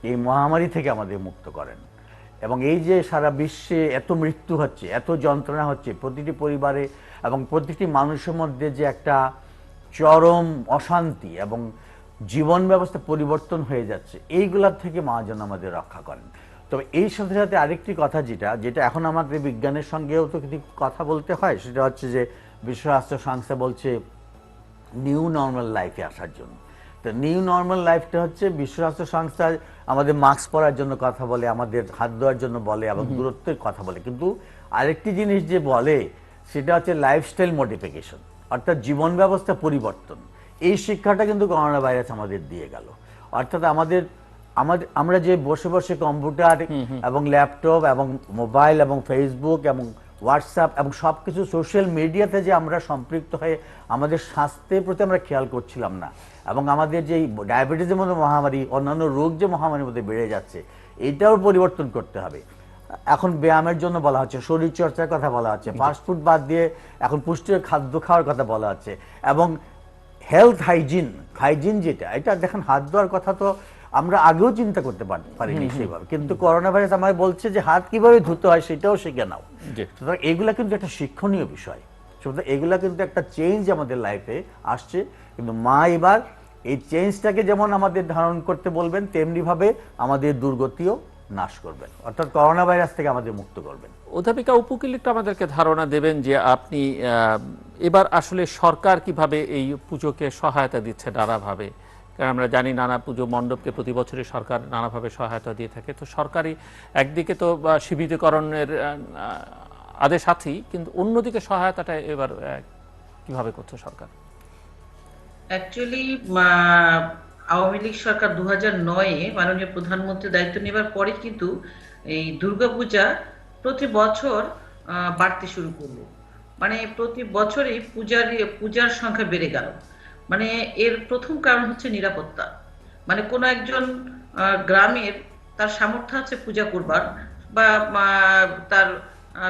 এই মহামারী থেকে আমাদের মুক্ত করেন। এবং এই যে সারা বিশ্বে এত মৃত্যু হচ্ছে, এত যন্ত্রণা হচ্ছে প্রতিটি পরিবারে এবং প্রতিটি মানুষের মধ্যে, যে একটা চরম অশান্তি এবং জীবন ব্যবস্থা পরিবর্তন হয়ে যাচ্ছে, এইগুলার থেকে মা যেন আমাদের রক্ষা করেন। তবে এই সাথে সাথে আরেকটি কথা যেটা এখন আমাদের বিজ্ঞানের সঙ্গেও তো কিছু কথা বলতে হয়, সেটা হচ্ছে যে বিশ্ব স্বাস্থ্য সংস্থা বলছে নিউ নর্মাল লাইফে আসার জন্য। তো নিউ নর্মাল লাইফটা হচ্ছে বিশ্ব স্বাস্থ্য সংস্থা আমাদের মাস্ক পরার জন্য কথা বলে, আমাদের হাত ধোয়ার জন্য বলে এবং দূরত্বের কথা বলে, কিন্তু আরেকটি জিনিস যে বলে সেটা হচ্ছে লাইফস্টাইল মডিফিকেশন, অর্থাৎ জীবন ব্যবস্থা পরিবর্তন। এই শিক্ষাটা কিন্তু করোনা ভাইরাস আমাদের দিয়ে গেল। অর্থাৎ আমরা যে বসে বসে কম্পিউটার এবং ল্যাপটপ এবং মোবাইল এবং ফেসবুক এবং হোয়াটসঅ্যাপ এবং সব কিছু সোশ্যাল মিডিয়াতে যে আমরা সম্পৃক্ত হয়ে আমাদের স্বাস্থ্যের প্রতি আমরা খেয়াল করছিলাম না, এবং আমাদের যে ডায়াবেটিসের মতো মহামারী, অন্যান্য রোগ যে মহামারীর মধ্যে বেড়ে যাচ্ছে, এটাও পরিবর্তন করতে হবে। এখন ব্যায়ামের জন্য বলা হচ্ছে, শরীর চর্চার কথা বলা হচ্ছে, ফাস্টফুড বাদ দিয়ে এখন পুষ্টিকর খাদ্য খাওয়ার কথা বলা হচ্ছে, এবং হেলথ হাইজিন যেটা, এটা দেখেন হাত ধোয়ার কথা তো আমরা আগেও চিন্তা করতে পারিনি সেভাবে, কিন্তু করোনা ভাইরাস আমায় বলছে যে হাত কিভাবে ধুতে হয় সেটাও শিখে নাও। সুতরাং এগুলা কিন্তু একটা শিক্ষণীয় বিষয়, সুতরাং এগুলা কিন্তু একটা চেঞ্জ আমাদের লাইফে আসছে। কিন্তু মা এবার এই চেঞ্জটাকে যেমন আমাদের ধারণ করতে বলবেন, তেমনি ভাবে আমাদের দুর্গতিও নাশ করবেন, অর্থাৎ করোনা ভাইরাস থেকে আমাদের মুক্ত করবেন। অধ্যাপিকা উপুকিল একটু আমাদেরকে ধারণা দেবেন যে আপনি এবার আসলে সরকার কিভাবে এই পুজোকে সহায়তা দিচ্ছে নানাভাবে, কারণ আমরা জানি নানা পুজো মণ্ডপকে প্রতি বছরই সরকার নানাভাবে সহায়তা দিয়ে থাকে। তো সরকারি একদিকে তো সীমিতকরণের আদেশ আছেই, কিন্তু অন্যদিকে সহায়তাটা এবার কিভাবে করছে সরকার? অ্যাকচুয়ালি আওয়ামী লীগ সরকার 2009-এ মাননীয় প্রধানমন্ত্রী দায়িত্ব নেবার পরে কিন্তু এই দুর্গাপূজা প্রতি বছর বাড়তে শুরু করলো। মানে প্রতি বছরই পূজার সংখ্যা বেড়ে গেল। মানে এর প্রথম কারণ হচ্ছে নিরাপত্তা। মানে কোনো একজন গ্রামের তার সামর্থ্য আছে পূজা করবার, বা তার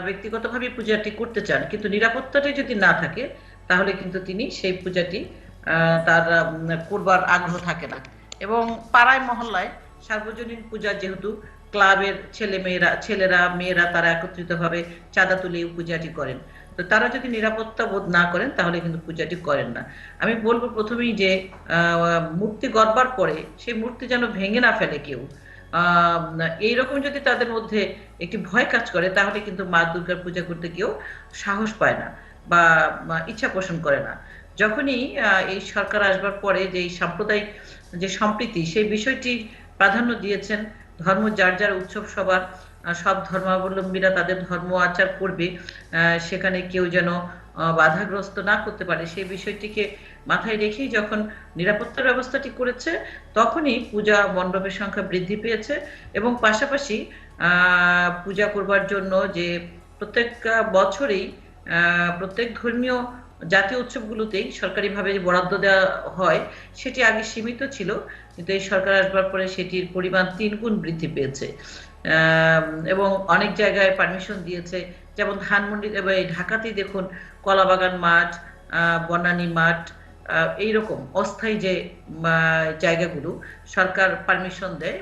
ব্যক্তিগতভাবে পূজাটি করতে চান, কিন্তু নিরাপত্তাটাই যদি না থাকে তাহলে কিন্তু তিনি সেই পূজাটি তার করবার আগ্রহ থাকে না। এবং পাড়ায় মহল্লায় সার্বজনীন পূজা, যেহেতু ক্লাবের ছেলেরা মেয়েরা তারা একত্রিতভাবে চাঁদা তুলে পূজাটি করেন, তো তারা যদি নিরাপত্তা বোধ না করেন তাহলে কিন্তু পূজাটি করেন না। আমি বলবো প্রথমেই যে মূর্তি গড়বার পরে সেই মূর্তি যেন ভেঙে না ফেলে কেউ। এইরকম যদি তাদের মধ্যে একটি ভয় কাজ করে তাহলে কিন্তু মা দুর্গার পূজা করতে কেউ সাহস পায় না বা ইচ্ছা পোষণ করে না। যখনই এই সরকার আসবার পরে যে এই সাম্প্রদায়িক যে সম্প্রীতি, সেই বিষয়টি প্রাধান্য দিয়েছেন। ধর্ম যার যার উৎসব, সবার সব ধর্মাবলম্বীরা তাদের ধর্ম আচার করবে, সেখানে কেউ যেন বাধাগ্রস্ত না করতে পারে, সেই বিষয়টিকে মাথায় রেখেই যখন নিরাপত্তার ব্যবস্থাটি করেছে, তখনই পূজা মণ্ডপের সংখ্যা বৃদ্ধি পেয়েছে। এবং পাশাপাশি পূজা করবার জন্য যে প্রত্যেক বছরেই প্রত্যেক ধর্মীয় জাতীয় উৎসবগুলোতেই সরকারিভাবে বরাদ্দ দেওয়া হয়, সেটি আগে সীমিত ছিল, কিন্তু এই সরকার আসবার পরে সেটির পরিমাণ 3 গুণ বৃদ্ধি পেয়েছে। এবং অনেক জায়গায় পারমিশন দিয়েছে, যেমন ধানমন্ডি ঢাকাতেই দেখুন কলাবাগান মাঠ, বনানী মাঠ, এইরকম অস্থায়ী যে জায়গাগুলো সরকার পারমিশন দেয়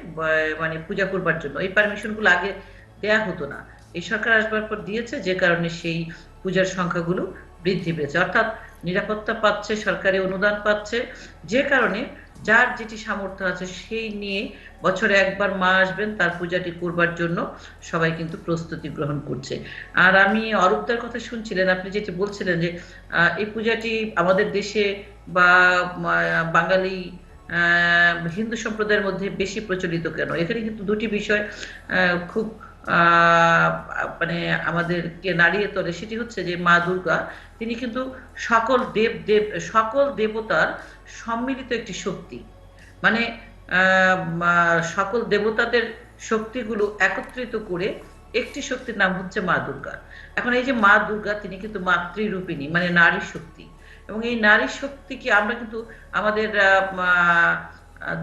মানে পূজা করবার জন্য, এই পারমিশনগুলো আগে দেয়া হতো না, এই সরকার আসবার পর দিয়েছে, যে কারণে সেই পূজার সংখ্যাগুলো বৃদ্ধি পেয়েছে। অর্থাৎ নিরাপত্তা পাচ্ছে, সরকারি অনুদান পাচ্ছে, যে কারণে যার যেটি সামর্থ্য আছে সেই নিয়ে বছরে একবার মা আসবেন, তার পূজাটি করবার জন্য সবাই কিন্তু প্রস্তুতি গ্রহণ করছে। আর আমি অরূপদার কথা শুনছিলেন, আপনি যেটি বলছিলেন যে এই পূজাটি আমাদের দেশে বা বাঙালি হিন্দু সম্প্রদায়ের মধ্যে বেশি প্রচলিত কেন, এখানে কিন্তু দুটি বিষয় খুব মানে আমাদেরকে নাড়িয়ে তোলে। সেটি হচ্ছে যে মা দুর্গা তিনি কিন্তু সকল দেবতার সম্মিলিত একটি শক্তি, মানে সকল দেবতাদের শক্তিগুলো একত্রিত করে একটি শক্তির নাম হচ্ছে মা দুর্গা। এখন এই যে মা দুর্গা তিনি কিন্তু মাতৃরূপিণী, মানে নারী শক্তি, এবং এই নারী শক্তিকে আমরা কিন্তু আমাদের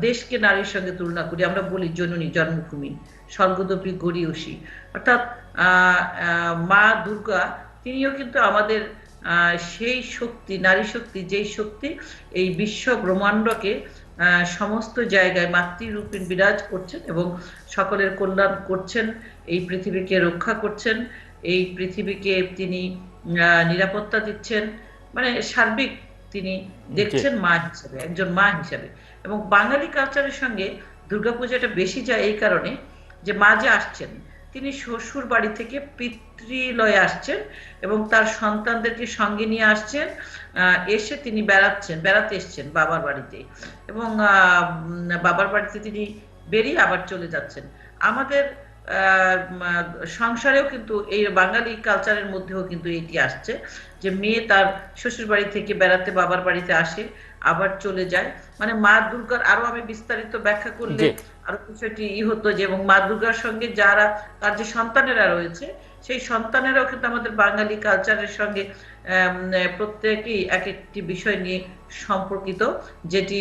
দেশকে নারীর সঙ্গে তুলনা করি, আমরা বলি জননী, জন্মভূমি, স্বর্গদপি গড়িয়সী। অর্থাৎ মা দুর্গা তিনিও কিন্তু আমাদের সেই শক্তি, নারী শক্তি, যেই শক্তি এই বিশ্ব ব্রহ্মাণ্ডকে সমস্ত জায়গায় মাতৃরূপে বিরাজ করছেন এবং সকলের কল্যাণ করছেন, এই পৃথিবীকে রক্ষা করছেন, এই পৃথিবীকে তিনি নিরাপত্তা দিচ্ছেন, মানে সার্বিক তিনি দেখছেন মা হিসেবে, একজন মা হিসেবে। এবং বাঙালি কালচারের সঙ্গে দুর্গাপূজাটা বেশি যায় এই কারণে যে মা যে আসছেন, তিনি শ্বশুর বাড়ি থেকে পিতৃলয়ে আসছেন এবং তার সন্তানদেরকে সঙ্গে নিয়ে আসছেন, এসে তিনি বেড়াতে এসছেন বাবার বাড়িতে, এবং বাবার বাড়িতে তিনি বেরিয়ে আবার চলে যাচ্ছেন। আমাদের সংসারেও কিন্তু এই বাঙালি কালচারের মধ্যেও কিন্তু এটি আসছে যে মেয়ে তার শ্বশুর বাড়ি থেকে বেড়াতে বাবার বাড়িতে আসে, আবার চলে যায়। মানে মা দুর্গার আরো আমি বিস্তারিত ব্যাখ্যা করলে আরো বিষয়টি হতো যে, এবং মা দুর্গার সঙ্গে যারা তার যে সন্তানেরা রয়েছে, সেই সন্তানেরাও কিন্তু আমাদের বাঙালি কালচারের সঙ্গে প্রত্যেকেই এক একটি বিষয় নিয়ে সম্পর্কিত, যেটি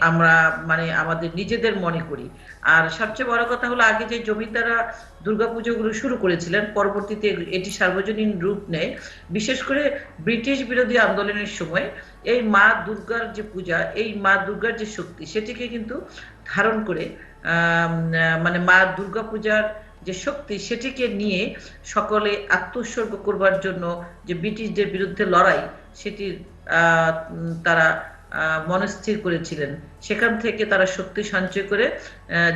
আমরা মানে আমাদের নিজেদের মনে করি। আর সবচেয়ে বড় কথা হলো, আগে যে জমিদাররা দুর্গাপুজোগুলো শুরু করেছিলেন, পরবর্তীতে এটি সার্বজনীন রূপ নেয়। বিশেষ করে ব্রিটিশ বিরোধী আন্দোলনের সময় এই মা দুর্গার যে পূজা, এই মা দুর্গার যে শক্তি, সেটিকে কিন্তু ধারণ করে মানে মা দুর্গা পূজার যে শক্তি, সেটিকে নিয়ে সকলে আত্মোৎসর্গ করবার জন্য যে ব্রিটিশদের বিরুদ্ধে লড়াই, সেটির তারা মনস্থির করেছিলেন। সেখান থেকে তারা শক্তি সঞ্চয় করে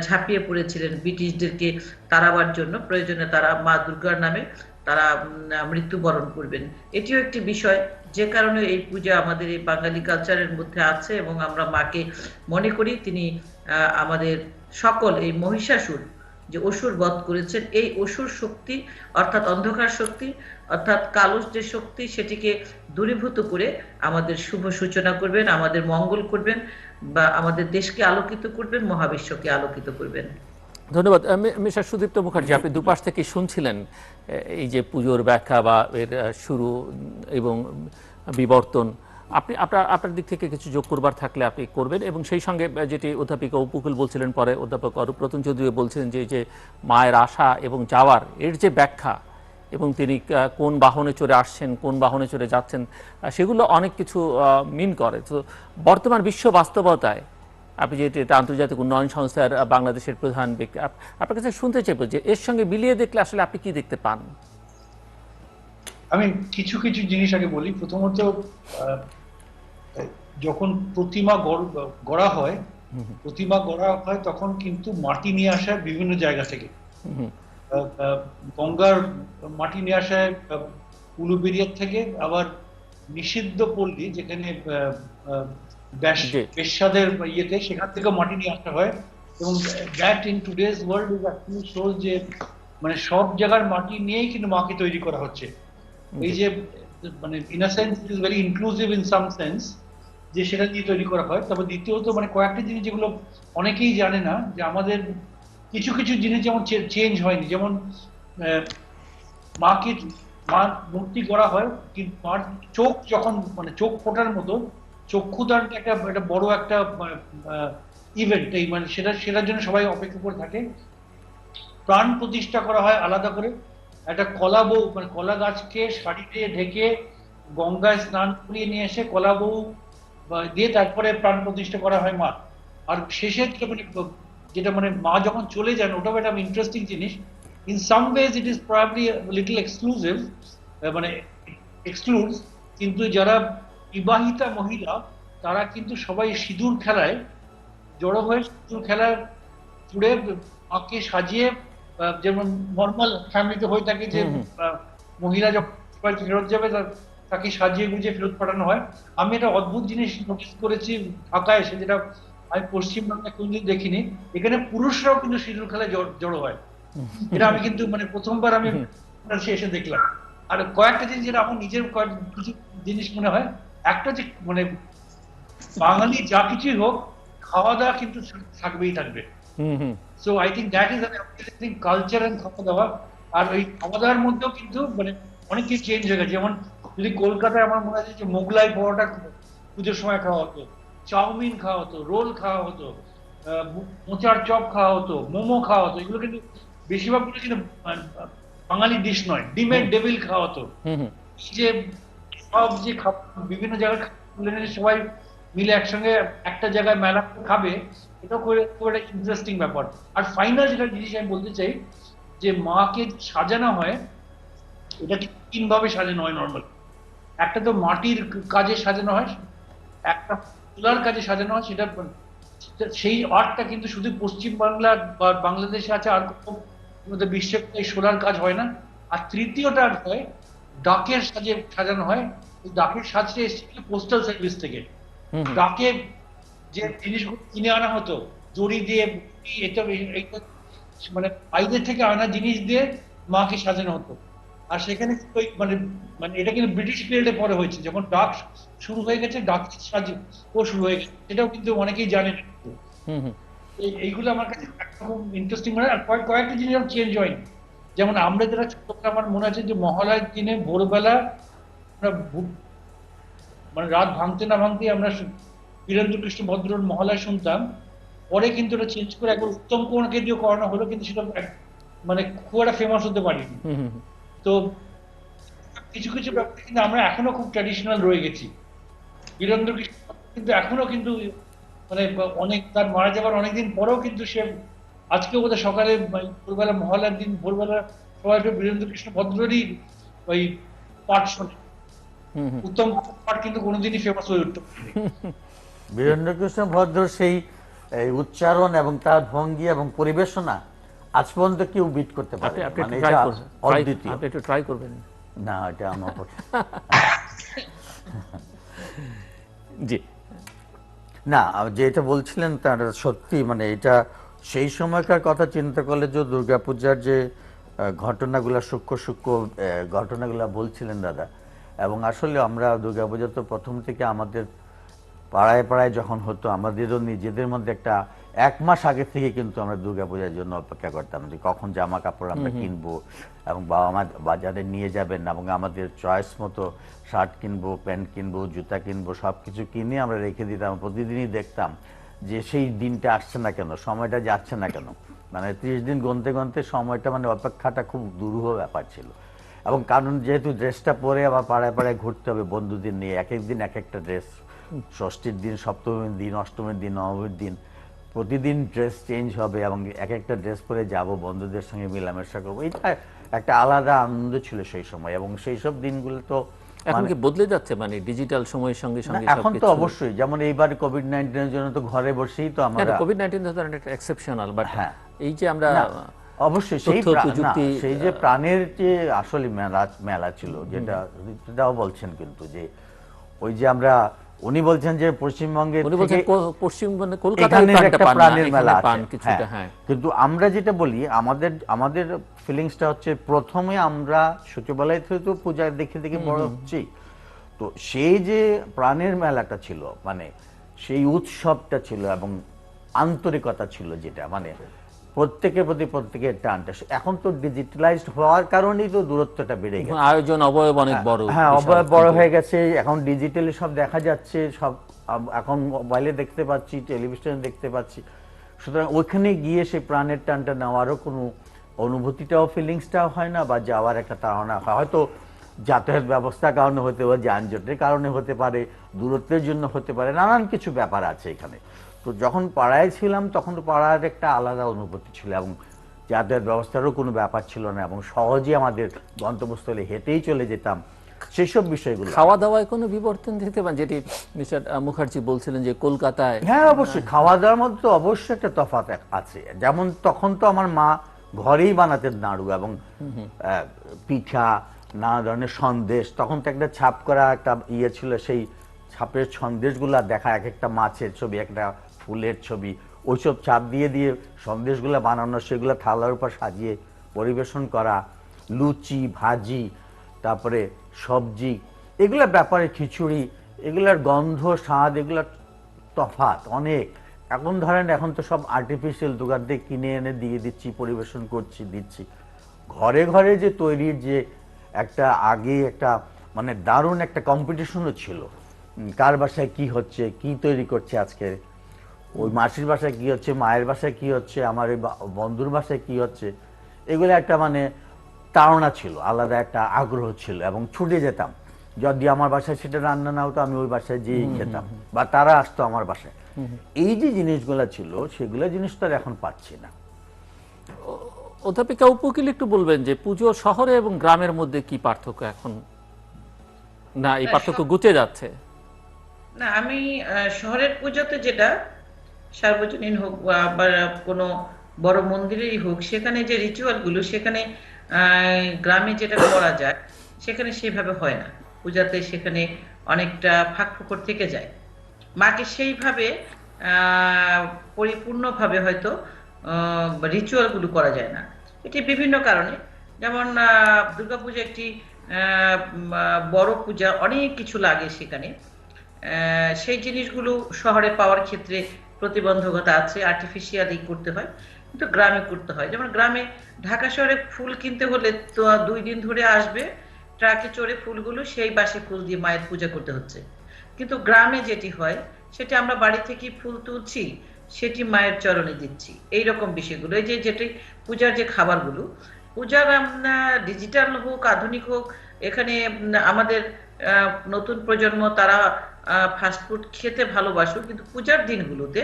ঝাঁপিয়ে পড়েছিলেন ব্রিটিশদেরকে তাড়াবার জন্য। প্রয়োজনে তারা মা দুর্গার নামে তারা মৃত্যুবরণ করবেন। এটিও একটি বিষয়, যে কারণে এই পূজা আমাদের এই বাঙালি কালচারের মধ্যে আছে এবং আমরা মাকে মনে করি তিনি আমাদের সকল এই মহিষাসুর যে অসুর বধ করেছেন, এই অসুর শক্তি অর্থাৎ অন্ধকার শক্তি অর্থাৎ কালো যে শক্তি, সেটিকে দূরীভূত করে আমাদের শুভ সূচনা করবেন, আমাদের মঙ্গল করবেন, বা আমাদের দেশকে আলোকিত করবেন, মহাবিশ্বকে আলোকিত করবেন। ধন্যবাদ। মিস্টার সুদীপ্ত মুখার্জি, আপনি দুপাশ থেকে শুনছিলেন এই যে পুজোর ব্যাখ্যা বা এর শুরু এবং বিবর্তন। আপনি আপনার দিক থেকে কিছু যোগ করবার থাকলে আপনি করবেন, এবং সেই সঙ্গে যেটি অধ্যাপিকা উপকূল বলছিলেন, পরে অধ্যাপক অরূপ রতন চৌধুরী বলছিলেন যে মায়ের আসা এবং যাওয়ার এর যে ব্যাখ্যা, এবং তিনি কোন বাহনে চড়ে আসছেন, কোন বাহনে চড়ে যাচ্ছেন, সেগুলো অনেক কিছু মিন করে। তো বর্তমান বিশ্ব বাস্তবতায় আপনি যেটি এটা আন্তর্জাতিক উন্নয়ন সংস্থার বাংলাদেশের প্রধান ব্যক্তি, আপনার কাছে শুনতে চাইব যে এর সঙ্গে মিলিয়ে দেখলে আসলে আপনি কি দেখতে পান? আমি কিছু কিছু জিনিস আগে বলি। প্রথমত, যখন প্রতিমা গড়া হয় তখন কিন্তু মাটি নিয়ে আসা বিভিন্ন জায়গা থেকে। গঙ্গার মাটি নিয়ে আসায় উলুবেড়িয়ার থেকে, আবার নিষিদ্ধ পল্লী যেখানে বেশ্যাদের ইয়েতে, সেখান থেকে মাটি নিয়ে আসা হয়। এবং that in today's world is actually shows যে মানে সব জায়গার মাটি নিয়েই কিন্তু মাকে তৈরি করা হচ্ছে। এই যে মানে in a sense it is very inclusive in some sense, যে সেটা দিয়ে তৈরি করা হয়। তবে দ্বিতীয়ত মানে কয়েকটা জিনিস যেগুলো অনেকেই জানে না, যে আমাদের কিছু কিছু জিনিস যেমন চেঞ্জ হয়নি। যেমন মার মূর্তি করা হয়, কিন্তু মার চোখ যখন মানে চোখ ফোটার মতো চক্ষুদানটা একটা বড় একটা ইভেন্ট, এই মানে সেটার জন্য সবাই অপেক্ষা করে থাকে। প্রাণ প্রতিষ্ঠা করা হয় আলাদা করে, একটা কলা বউ মানে কলা গাছকে শাড়ি দিয়ে ঢেকে গঙ্গায় স্নান করিয়ে নিয়ে এসে কলা বউ দিয়ে তারপরে প্রাণ প্রতিষ্ঠা করা হয় মা। আর শেষে যেটা মানে মা যখন চলে যান, ওটাও একটা ইন্টারেস্টিং জিনিস। In some wedge it is probably little exclusive, মানে এক্সক্লুডস, কিন্তু যারা বিবাহিতা মহিলা তারা কিন্তু সবাই সিঁদুর খেলায় জড়ো হয়ে সিঁদুর খেলার জুড়ে মাকে সাজিয়ে, যেমন নর্মাল ফ্যামিলিতে হয়ে থাকে যে মহিলা যখন ফেরত যাবে তাকে সাজিয়ে গুজিয়ে ফেরত পাঠানো হয়। আমি একটা অদ্ভুত জিনিস নোটিস করেছি ঢাকায় এসে, যেটা আমি পশ্চিমবাংলায় কোনদিন দেখিনি। এখানে পুরুষরাও কিন্তু সিঁদুর খেলায় জড়ো হয়। এটা আমি কিন্তু মানে প্রথমবার আমি এসে দেখলাম। আর কয়েকটা জিনিস যেটা আমার নিজের কিছু জিনিস মনে হয়, একটা যে মানে বাঙালি যা কিছুই হোক, খাওয়া দাওয়া কিন্তু থাকবেই থাকবে। So I think that is an culture and খাওয়া দাওয়া। আর ওই খাওয়া দাওয়ার মধ্যেও কিন্তু মানে অনেক কিছু চেঞ্জ হয়ে গেছে। যেমন যদি কলকাতায় আমার মনে আছে যে মোগলাই পরোটা পুজোর সময় খাওয়া হতো, চাউমিন খাওয়া হতো, রোল খাওয়া হতো, মোচার চপ খাওয়া হতো, মোমো খাওয়া হতো, এগুলো কিন্তু বেশিরভাগ কিন্তু বাঙালি ডিশ নয়, ডিমের ডেভিল খাওয়া হতো। হুম হুম এই যে সব যে বিভিন্ন জায়গায় সবাই মিলে একসঙ্গে একটা জায়গায় মেলা করে খাবে, এটা খুব একটা ইন্টারেস্টিং ব্যাপার। আর ফাইনাল যেটা জিনিস আমি বলতে চাই, যে মাকে সাজানো হয়, এটা ঠিক তিন ভাবে সাজানো হয় নর্মাল। একটা তো মাটির কাজে সাজানো হয়, একটা তুলার কাজে সাজানো হয়, সেটা সেই আর্টটা কিন্তু শুধু পশ্চিম বাংলা বা বাংলাদেশে আছে, আর কোনো বিশ্বে এই সোলার কাজ হয় না। আর তৃতীয়টা আর হয় ডাকের সাজে সাজানো হয়। ওই ডাকের সাজটা এসেছিল পোস্টাল সার্ভিস থেকে। হুম হুম ডাকে যে জিনিসগুলো কিনে আনা হতো জড়ি দিয়ে, এটা এইটা মানে বাইরে থেকে আনা জিনিস দিয়ে মাকে সাজানো হতো। আর সেখানে ওই মানে মানে এটা কিন্তু ব্রিটিশ পিরিয়ডে পরে হয়েছে, যখন ডাক শুরু হয়ে গেছে, ডাক সাজ ও শুরু হয়ে গেছে, সেটাও কিন্তু অনেকেই জানে না। হুম হুম এইগুলো আমার কাছে একটা খুব ইন্টারেস্টিং মনে হয়। আর কয়েকটা জিনিস চেঞ্জ হয়নি। যেমন আমরা যারা ছোটবেলা, আমার মনে আছে যে মহালয়ার দিনে ভোরবেলা আমরা মানে রাত ভাঙতে না ভাঙতে আমরা বীরেন্দ্র কৃষ্ণ ভদ্রর মহালয়া শুনতাম। পরে কিন্তু এটা চেঞ্জ করে একবার উত্তম কুমারকে দিয়ে করানো হলো, কিন্তু সেটা মানে খুব একটা ফেমাস হতে পারিনি। হুম হুম তো কিছু কিছু ব্যাপারে কিন্তু আমরা এখনো খুব ট্র্যাডিশনাল রয়ে গেছি। বীরেন্দ্র কৃষ্ণ কিন্তু এখনো কিন্তু মানে অনেক, তার মারা যাবার অনেকদিন পরেও কিন্তু সে আজকেও বোধহয় সকালে ভোরবেলা মহালয়ার দিন ভোরবেলা সবাই বীরেন্দ্র কৃষ্ণ ভদ্ররই ওই পাঠ শোনে। হুম হুম উত্তম কুমার পাঠ কিন্তু কোনোদিনই ফেমাস হয়ে উঠতে পারেনি। বীরেন্দ্রকৃষ্ণ ভদ্র সেই এই উচ্চারণ এবং তার ভঙ্গি এবং পরিবেশনা আজ পর্যন্ত কেউ বিট করতে পারে আপনি মানে একটু ট্রাই এটা করবেন, অদ্বিতীয়। আপনি একটু ট্রাই করবেন। না, এটা আমার পক্ষে জি না। যেটা বলছিলেন তার সত্যি, মানে এটা সেই সময়কার কথা চিন্তা করলে যে দুর্গাপূজার যে ঘটনাগুলো, সূক্ষ্ম সূক্ষ্ম ঘটনাগুলো বলছিলেন দাদা, এবং আসলে আমরা দুর্গাপূজা তো প্রথম থেকে আমাদের পাড়ায় পাড়ায় যখন হতো, আমাদেরও নিজেদের মধ্যে একটা 1 মাস আগে থেকে কিন্তু আমরা দুর্গাপূজার জন্য অপেক্ষা করতাম যে কখন জামা কাপড় আমরা কিনবো, এবং বাবা মা বাজারে নিয়ে যাবেন এবং আমাদের চয়েস মতো শার্ট কিনবো, প্যান্ট কিনবো, জুতা কিনবো, সব কিছু কিনে আমরা রেখে দিতাম। প্রতিদিনই দেখতাম যে সেই দিনটা আসছে না কেন, সময়টা যাচ্ছে না কেন। মানে 30 দিন গুনতে গুনতে সময়টা, মানে অপেক্ষাটা খুব দুরূহ ব্যাপার ছিল। এবং কারণ যেহেতু ড্রেসটা পরে আবার পাড়ায় পাড়ায় ঘুরতে হবে বন্ধুদের নিয়ে, এক এক দিন এক একটা ড্রেস, ষষ্ঠীর দিন, সপ্তমীর দিন, অষ্টমীর দিন, নবমীর দিন, প্রতিদিন ড্রেস চেঞ্জ হবে এবং এক একটা ড্রেস পরে যাব, বন্ধুদের সঙ্গে মেলামেশা করবো। এটা একটা আলাদা আনন্দ ছিল সেই সময়। এবং সেই সব দিনগুলো তো এখন কি বদলে যাচ্ছে, মানে ডিজিটাল সময়ের সঙ্গে না, সঙ্গে এখন তো অবশ্যই, যেমন এইবার কোভিড-19 জন্য তো ঘরে বসেই তো আমরা, কোভিড-19 ধরেন একটা এক্সেপশনাল, বাট হ্যাঁ, এই যে আমরা না, অবশ্যই সেই তথ্য প্রযুক্তি, সেই যে প্রাণের যে আসলে মেলা ছিল, যেটাও বলছেন কিন্তু যে ওই যে আমরা, উনি বলছেন যে পশ্চিমবঙ্গের উনি বলছেন থেকে পশ্চিম মানে কলকাতায় এখানের একটা প্রাণের মেলা পান আছে। কিছুটা, হ্যাঁ। কিন্তু আমরা যেটা বলি, আমাদের ফিলিংসটা হচ্ছে, প্রথমে আমরা ছোটবেলায় থেকে তো পূজা দেখে দেখে বড় হচ্ছি, তো সেই যে প্রাণের মেলাটা ছিল, মানে সেই উৎসবটা ছিল এবং আন্তরিকতা ছিল, যেটা মানে প্রত্যেকের প্রতি প্রত্যেকের টানটা। এখন তো ডিজিটালাইজড হওয়ার কারণেই তো দূরত্বটা বেড়ে গেছে। আয়োজন অবয়ব অনেক বড়, হ্যাঁ, বিশাল, অবয়ব বড় কিন্তু হয়ে গেছে, এখন ডিজিটালি সব দেখা যাচ্ছে, সব এখন মোবাইলে দেখতে পাচ্ছি, টেলিভিশনে দেখতে পাচ্ছি। সুতরাং ওইখানে গিয়ে সেই প্রাণের টানটা নেওয়ারও কোনো অনুভূতিটাও, ফিলিংসটাও হয় না, বা যাওয়ার একটা তাড়না হয়। হয়তো যাতায়াত ব্যবস্থার কারণে হতে পারে, যানজটের কারণে হতে পারে, দূরত্বের জন্য হতে পারে, নানান কিছু ব্যাপার আছে এখানে। তো যখন পাড়ায় ছিলাম তখন তো পাড়ার একটা আলাদা অনুভূতি ছিল, এবং যাতায়াত ব্যবস্থারও কোনো ব্যাপার ছিল না, এবং সহজে আমাদের গন্তব্যস্থলে হেঁটেই চলে যেতাম। সেসব বিষয়গুলো, খাওয়া দাওয়ায় কোনো বিবর্তন দেখতে পান, যেটি মিস্টার মুখার্জি বলছিলেন যে কলকাতায়, হ্যাঁ অবশ্যই খাওয়া দাওয়ার মধ্যে তো অবশ্যই একটা তফাৎ আছে। যেমন তখন তো আমার মা ঘরেই বানাতেন নাড়ু এবং পিঠা, নানা ধরনের সন্দেশ। তখন তো একটা ছাপ করা একটা ইয়ে ছিল, সেই ছাপের সন্দেশগুলা দেখা, এক একটা মাছের ছবি, একটা ফুলের ছবি, ওইসব ছাপ দিয়ে দিয়ে সন্দেশগুলো বানানো, সেগুলো থালার উপর সাজিয়ে পরিবেশন করা, লুচি, ভাজি, তারপরে সবজি, এগুলোর ব্যাপারে খিচুড়ি, এগুলার গন্ধ, স্বাদ, এগুলার তফাৎ অনেক। এখন ধরেন, এখন তো সব আর্টিফিশিয়াল, দোকান থেকে কিনে এনে দিয়ে দিচ্ছি, পরিবেশন করছি, দিচ্ছি। ঘরে ঘরে যে তৈরির যে একটা, আগে একটা মানে দারুণ একটা কম্পিটিশনও ছিল, কার বাসায় কি হচ্ছে, কি তৈরি করছে আজকে, ওই মাসির বাসায় কি হচ্ছে, মায়ের বাসায় কি হচ্ছে, আমার ওই বন্ধুর বাসায় কি হচ্ছে, এগুলো একটা মানে তাড়না ছিল, আলাদা একটা আগ্রহ ছিল এবং ছুটে যেতাম। যদি আমার বাসায় সেটা রান্না না হতো আমি ওই বাসায় যেয়েই খেতাম, বা তারা আসতো আমার বাসায়। এই যে জিনিসগুলো ছিল সেগুলো জিনিস তো আর এখন পাচ্ছি না। অধ্যাপিকা উপকিল একটু বলবেন যে পুজো শহরে এবং গ্রামের মধ্যে কি পার্থক্য এখন, না এই পার্থক্য ঘুচে যাচ্ছে? না, আমি শহরের পুজোতে যেটা সার্বজনীন হোক বা আবার কোনো বড় মন্দিরেই হোক, সেখানে যে রিচুয়াল গুলো সেখানে গ্রামে যেটা করা যায় সেখানে সেভাবে হয় না। পূজাতে সেখানে অনেকটা ফাঁক ফোকর থেকে যায়, মাকে সেইভাবে পরিপূর্ণভাবে হয়তো রিচুয়াল গুলো করা যায় না। এটি বিভিন্ন কারণে, যেমন দুর্গাপূজা একটি বড় পূজা, অনেক কিছু লাগে সেখানে। সেই জিনিসগুলো শহরে পাওয়ার ক্ষেত্রে প্রতিবন্ধকতা আছে, আর্টিফিশিয়ালি করতে হয়, কিন্তু গ্রামে করতে হয়। যেমন গ্রামে, ঢাকা শহরে ফুল কিনতে হলে তো 2 দিন ধরে আসবে ট্রাকে চড়ে ফুলগুলো, সেই বাসে ফুল দিয়ে মায়ের পূজা করতে হচ্ছে। কিন্তু গ্রামে যেটি হয় সেটি আমরা বাড়ি থেকে ফুল তুলছি, সেটি মায়ের চরণে দিচ্ছি। এইরকম বিষয়গুলো, এই যে যেটি পূজার যে খাবারগুলো, পূজার ডিজিটাল হোক আধুনিক হোক, এখানে আমাদের নতুন প্রজন্ম তারা ফাস্টফুড খেতে ভালোবাসুক, কিন্তু পূজার দিনগুলোতে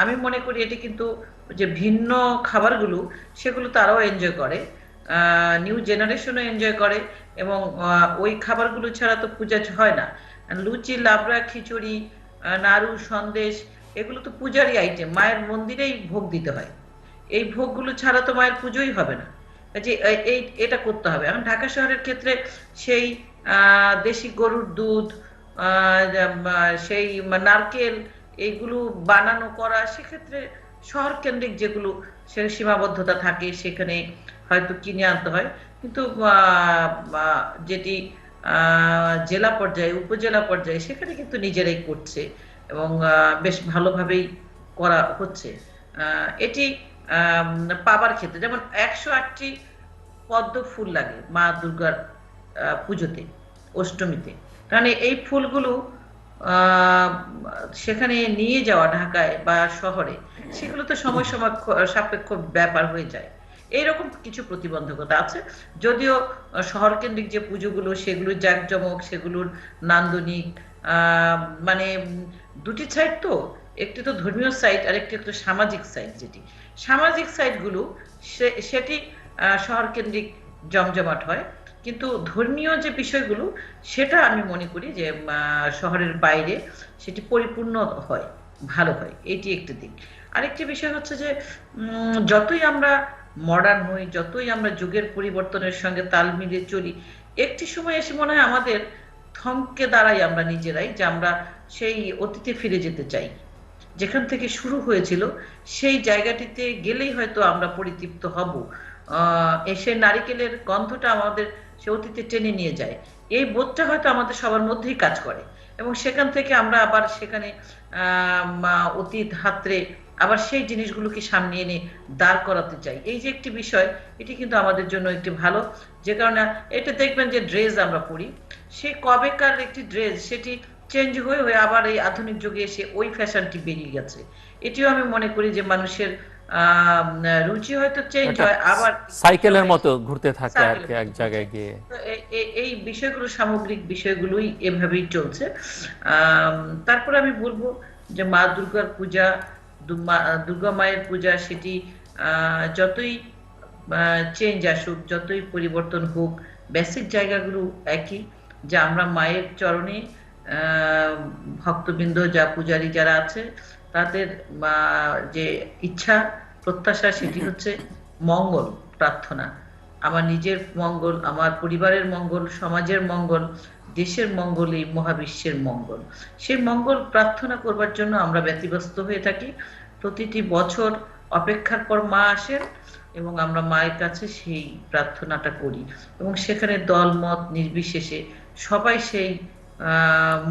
আমি মনে করি এটি কিন্তু যে ভিন্ন খাবারগুলো সেগুলো তারাও এনজয় করে, নিউ জেনারেশনও এনজয় করে, এবং ওই খাবারগুলো ছাড়া তো পূজা হয় না। লুচি, লাবড়া, খিচুড়ি, নাড়ু, সন্দেশ, এগুলো তো পূজারই আইটেম, মায়ের মন্দিরেই ভোগ দিতে হয়। এই ভোগগুলো ছাড়া তো মায়ের পুজোই হবে না, যে এটা করতে হবে। এখন ঢাকা শহরের ক্ষেত্রে সেই দেশি গরুর দুধ, সেই নারকেল, এইগুলো বানানো করা, সেক্ষেত্রে শহর কেন্দ্রিক যেগুলো সে সীমাবদ্ধতা থাকে, সেখানে হয়তো কিনে আনতে হয়। কিন্তু যেটি জেলা পর্যায়ে, উপজেলা পর্যায়ে, সেখানে কিন্তু নিজেরাই করছে এবং বেশ ভালোভাবেই করা হচ্ছে। এটি পাবার ক্ষেত্রে, যেমন 108টি পদ্ম ফুল লাগে মা দুর্গার পুজোতে, অষ্টমীতে। কারণ এই ফুলগুলো সেখানে নিয়ে যাওয়া ঢাকায় বা শহরে, সেগুলো তো সময় সময় সাপেক্ষ ব্যাপার হয়ে যায়। এইরকম কিছু প্রতিবন্ধকতা আছে। যদিও শহর কেন্দ্রিক যে পুজোগুলো সেগুলো জাঁকজমক, সেগুলোর নান্দনিক, মানে দুটি সাইড তো, একটি তো ধর্মীয় সাইড আর একটি একটু সামাজিক সাইড। যেটি সামাজিক সাইডগুলো সেটি শহর কেন্দ্রিক জমজমাট হয়, কিন্তু ধর্মীয় যে বিষয়গুলো সেটা আমি মনে করি যে শহরের বাইরে সেটি পরিপূর্ণ হয়, ভালো হয়। এটি একটি দিক। আরেকটি বিষয় হচ্ছে যে যতই আমরা মডার্ন হই, যতই আমরা যুগের পরিবর্তনের সঙ্গে তাল মিলিয়ে চলি, একটি সময় এসে মনে হয় আমাদের থমকে দাঁড়াই আমরা নিজেরাই, যে আমরা সেই অতীতে ফিরে যেতে চাই, যেখান থেকে শুরু হয়েছিল সেই জায়গাটিতে গেলেই হয়তো আমরা পরিতৃপ্ত হব। এসে নারিকেলের গন্ধটা আমাদের সে অতীতে টেনে নিয়ে যায়, এই বোধটা হয়তো আমাদের সবার মধ্যেই কাজ করে, এবং সেখান থেকে আমরা আবার সেখানে অতীত হাতড়ে আবার সেই জিনিসগুলোকে সামনে এনে দাঁড় করাতে চাই। এই যে একটি বিষয়, এটি কিন্তু আমাদের জন্য একটি ভালো। যে কারণে এটা দেখবেন যে ড্রেস আমরা পরি, সে কবেকার একটি ড্রেস, সেটি চেঞ্জ হয়ে হয়ে আবার এই আধুনিক যুগে এসে ওই ফ্যাশনটি বেরিয়ে গেছে। এটিও আমি মনে করি যে মানুষের রুচি হয়তো চেঞ্জ হয়, আবার সাইকেলের মতো ঘুরতে থাকে আর কি এক জায়গায় গিয়ে। এই বিষয়গুলো, সামগ্রিক বিষয়গুলোই এভাবেই চলছে। তারপরে আমি বলবো যে মা দুর্গার পূজা, দুর্গা মায়ের পূজা, সেটি যতই চেঞ্জ আসুক, যতই পরিবর্তন হোক, বেসিক জায়গাগুলো একই, যে আমরা মায়ের চরণে ভক্তবৃন্দ, যা পূজারী যারা আছে, তাদের যে ইচ্ছা প্রত্যাশা সেটি হচ্ছে মঙ্গল প্রার্থনা। আমার নিজের মঙ্গল, আমার পরিবারের মঙ্গল, সমাজের মঙ্গল, দেশের মঙ্গল, এই মহাবিশ্বের মঙ্গল, সেই মঙ্গল প্রার্থনা করবার জন্য আমরা ব্যতিব্যস্ত হয়ে থাকি। প্রতিটি বছর অপেক্ষার পর মা আসেন এবং আমরা মায়ের কাছে সেই প্রার্থনাটা করি, এবং সেখানে দলমত নির্বিশেষে সবাই সেই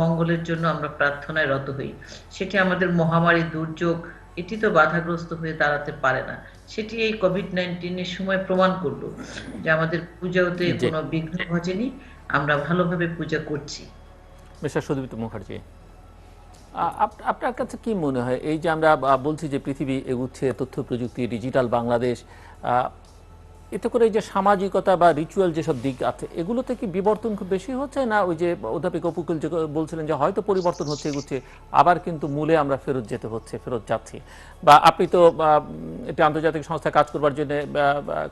মঙ্গলের জন্য আমরা প্রার্থনায় রত হই। সেটি আমাদের মহামারী, দুর্যোগ, এটি তো বাধাগ্রস্ত হয়ে দাঁড়াতে পারে না। সেটি এই কোভিড-19 সময় প্রমাণ করলো যে আমাদের পূজাতে কোনো বিঘ্ন ঘটেনি, আমরা ভালোভাবে পূজা করছি। মিস্টার সুদীপ্ত মুখার্জি, আপনার কাছে কি মনে হয়, এই যে আমরা বলছি যে পৃথিবী এগুচ্ছে তথ্য প্রযুক্তি, ডিজিটাল বাংলাদেশ, এতে করে এই যে সামাজিকতা বা রিচুয়াল যেসব দিক আছে এগুলোতে কি বিবর্তন খুব বেশি হচ্ছে, না ওই যে অধ্যাপক উপকূল যে বলছিলেন যে হয়তো পরিবর্তন হচ্ছে এগুচ্ছে, আবার কিন্তু মূলে আমরা ফেরত যাচ্ছি? বা আপনি তো এটা আন্তর্জাতিক সংস্থায় কাজ করবার জন্য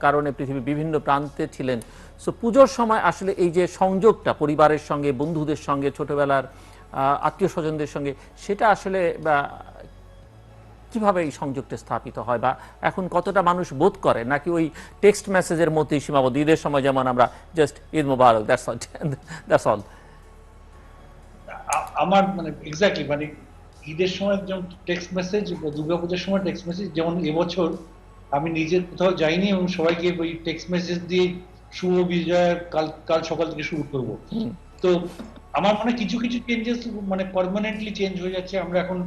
কারণে পৃথিবীর বিভিন্ন প্রান্তে ছিলেন, সো পুজোর সময় আসলে এই যে সংযোগটা পরিবারের সঙ্গে, বন্ধুদের সঙ্গে, ছোটবেলার আত্মীয় স্বজনদের সঙ্গে, সেটা আসলে কিভাবে এই সংযোগটা স্থাপিত হয়, বা এখন কতটা মানুষ বোধ করে, নাকি ওই টেক্সট মেসেজের মধ্যেই সীমাবদ্ধ? ঈদের সময় যেমন আমরা just Eid Mubarak, that's all. আমার মানে এক্স্যাক্টলি মানে ঈদের সময় যেমন টেক্সট মেসেজ, দুর্গাপূজার সময় টেক্সট মেসেজ, যেমন এবছর আমি নিজে কোথাও যাইনি এবং সবাইকে ওই টেক্সট মেসেজ দিয়ে শুভ বিজয় কাল কাল সকাল থেকে শুরু করব। তো আমার মনে হয় কিছু কিছু চেঞ্জেস মানে পার্মানেন্টলি চেঞ্জ হয়ে যাচ্ছে। আমরা এখন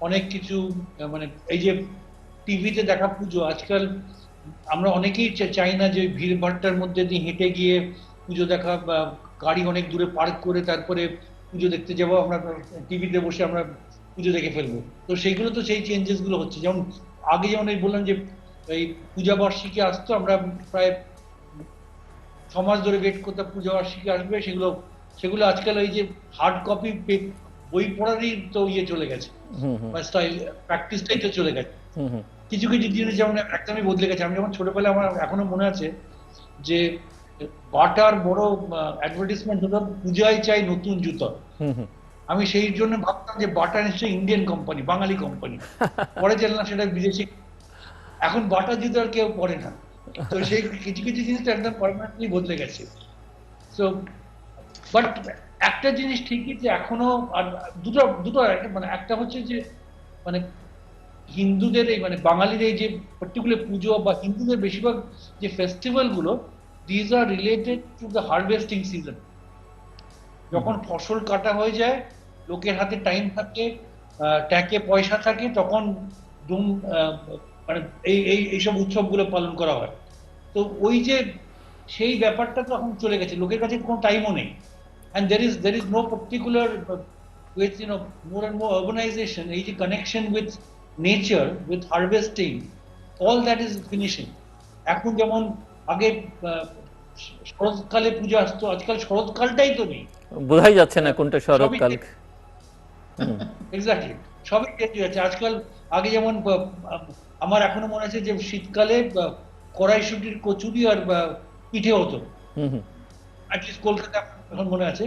অনেক কিছু মানে এই যে টিভিতে দেখা পুজো, আজকাল আমরা অনেকেই চাই না যে ভিড় ভাট্টার মধ্যে দিয়ে হেঁটে গিয়ে পুজো দেখা, বা গাড়ি অনেক দূরে পার্ক করে তারপরে পুজো দেখতে যাবো, আমরা টিভিতে বসে আমরা পুজো দেখে ফেলবো। তো সেইগুলো তো সেই চেঞ্জেস গুলো হচ্ছে। যেমন আগে যেমন এই বললাম যে এই পূজা বার্ষিকী আসতো, আমরা প্রায় 6 মাস ধরে ওয়েট করতাম পূজা বার্ষিকী আসবে, সেগুলো আজকাল ওই যে হার্ড কপি বই পড়ারই তো ইয়ে চলে গেছে, স্টাইল প্র্যাকটিসটাই তো চলে গেছে। কিছু কিছু জিনিস যেমন একদমই বদলে গেছে। আমি যখন ছোটবেলায়, আমার এখনো মনে আছে যে বাটার বড় অ্যাডভার্টাইজমেন্ট হতো, পূজায় চাই নতুন জুতো। আমি সেই জন্য ভাবতাম যে বাটা নিশ্চয়ই ইন্ডিয়ান কোম্পানি, বাঙালি কোম্পানি। পরে জানলাম সেটা বিদেশি। এখন বাটা জুতো আর কেউ পরে না। তো সেই কিছু কিছু জিনিস একদম পার্মানেন্টলি বদলে গেছে। সো বাট একটা জিনিস ঠিকই যে এখনো, আর দুটো দুটো মানে একটা হচ্ছে যে মানে হিন্দুদের এই মানে বাঙালির এই যে পার্টিকুলার পুজো বা হিন্দুদের বেশিরভাগ যে ফেস্টিভ্যাল গুলো, these are related to the harvesting season. যখন ফসল কাটা হয়ে যায়, লোকের হাতে টাইম থাকে, ট্যাকে পয়সা থাকে, তখন ধুম মানে এইসব উৎসবগুলো পালন করা হয়। তো ওই যে সেই ব্যাপারটা তো এখন চলে গেছে, লোকের কাছে কোনো টাইমও নেই। and there is no particular with more and more urbanization, এই যে connection with nature, with harvesting, all that is finishing. এখন যেমন আগে শরৎকালে পূজা আসতো, আজকাল শরৎকালটাই তো নেই, বোঝাই যাচ্ছে না কোনটা শরৎকাল। এক্স্যাক্টলি সবই চেঞ্জ হয়ে যাচ্ছে আজকাল। আগে যেমন আমার এখনো মনে আছে যে শীতকালে কড়াইশুটির কচুরি আর পিঠে হতো, অ্যাটলিস্ট কলকাতা এখন মনে আছে।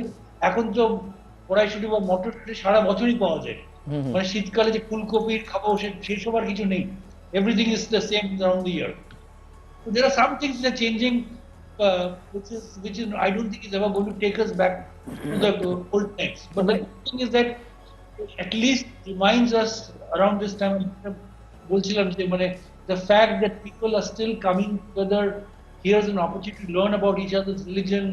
এখন তো কড়াইশুটি বা মটরশুটি সারা বছরই পাওয়া যায়। মানে শীতকালে যে ফুলকপির খাবো সেই সব আর কিছু নেই। Everything is the same around the year. So there are some things that are changing, which is I don't think is ever going to take us back to the old times. But the thing is that at least reminds us around this time, বলছিলাম যে মানে the fact that people are still coming together, here's an opportunity to learn about each other's religion,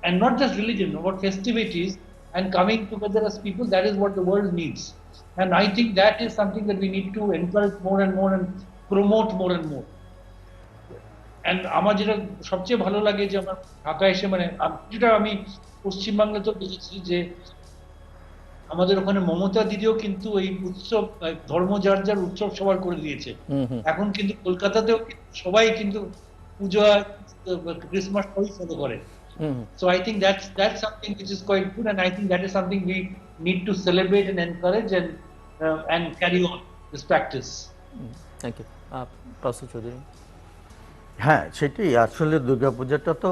and not just religion, about festivities, and coming together as people. That is what the world needs, and I think that is something that we need to encourage more and more and promote more and more. And আমার যেটা সবচেয়ে ভালো লাগে যে আমার ঢাকা এসে মানে যেটা আমি পশ্চিমবাংলা তো দেখেছি যে আমাদের ওখানে মমতা দিদিও কিন্তু এই উৎসব, ধর্ম যার যার উৎসব সবার করে দিয়েছে। এখন কিন্তু কলকাতাতেও সবাই কিন্তু পূজা, ক্রিসমাস সবই ফলো করে। So I think that's something which is quite good, and I think that is something we need to celebrate and encourage and carry on this practice. Thank you. Professor Chowdhury. হ্যাঁ, সেটাই আসলে দুর্গাপূজাটা তো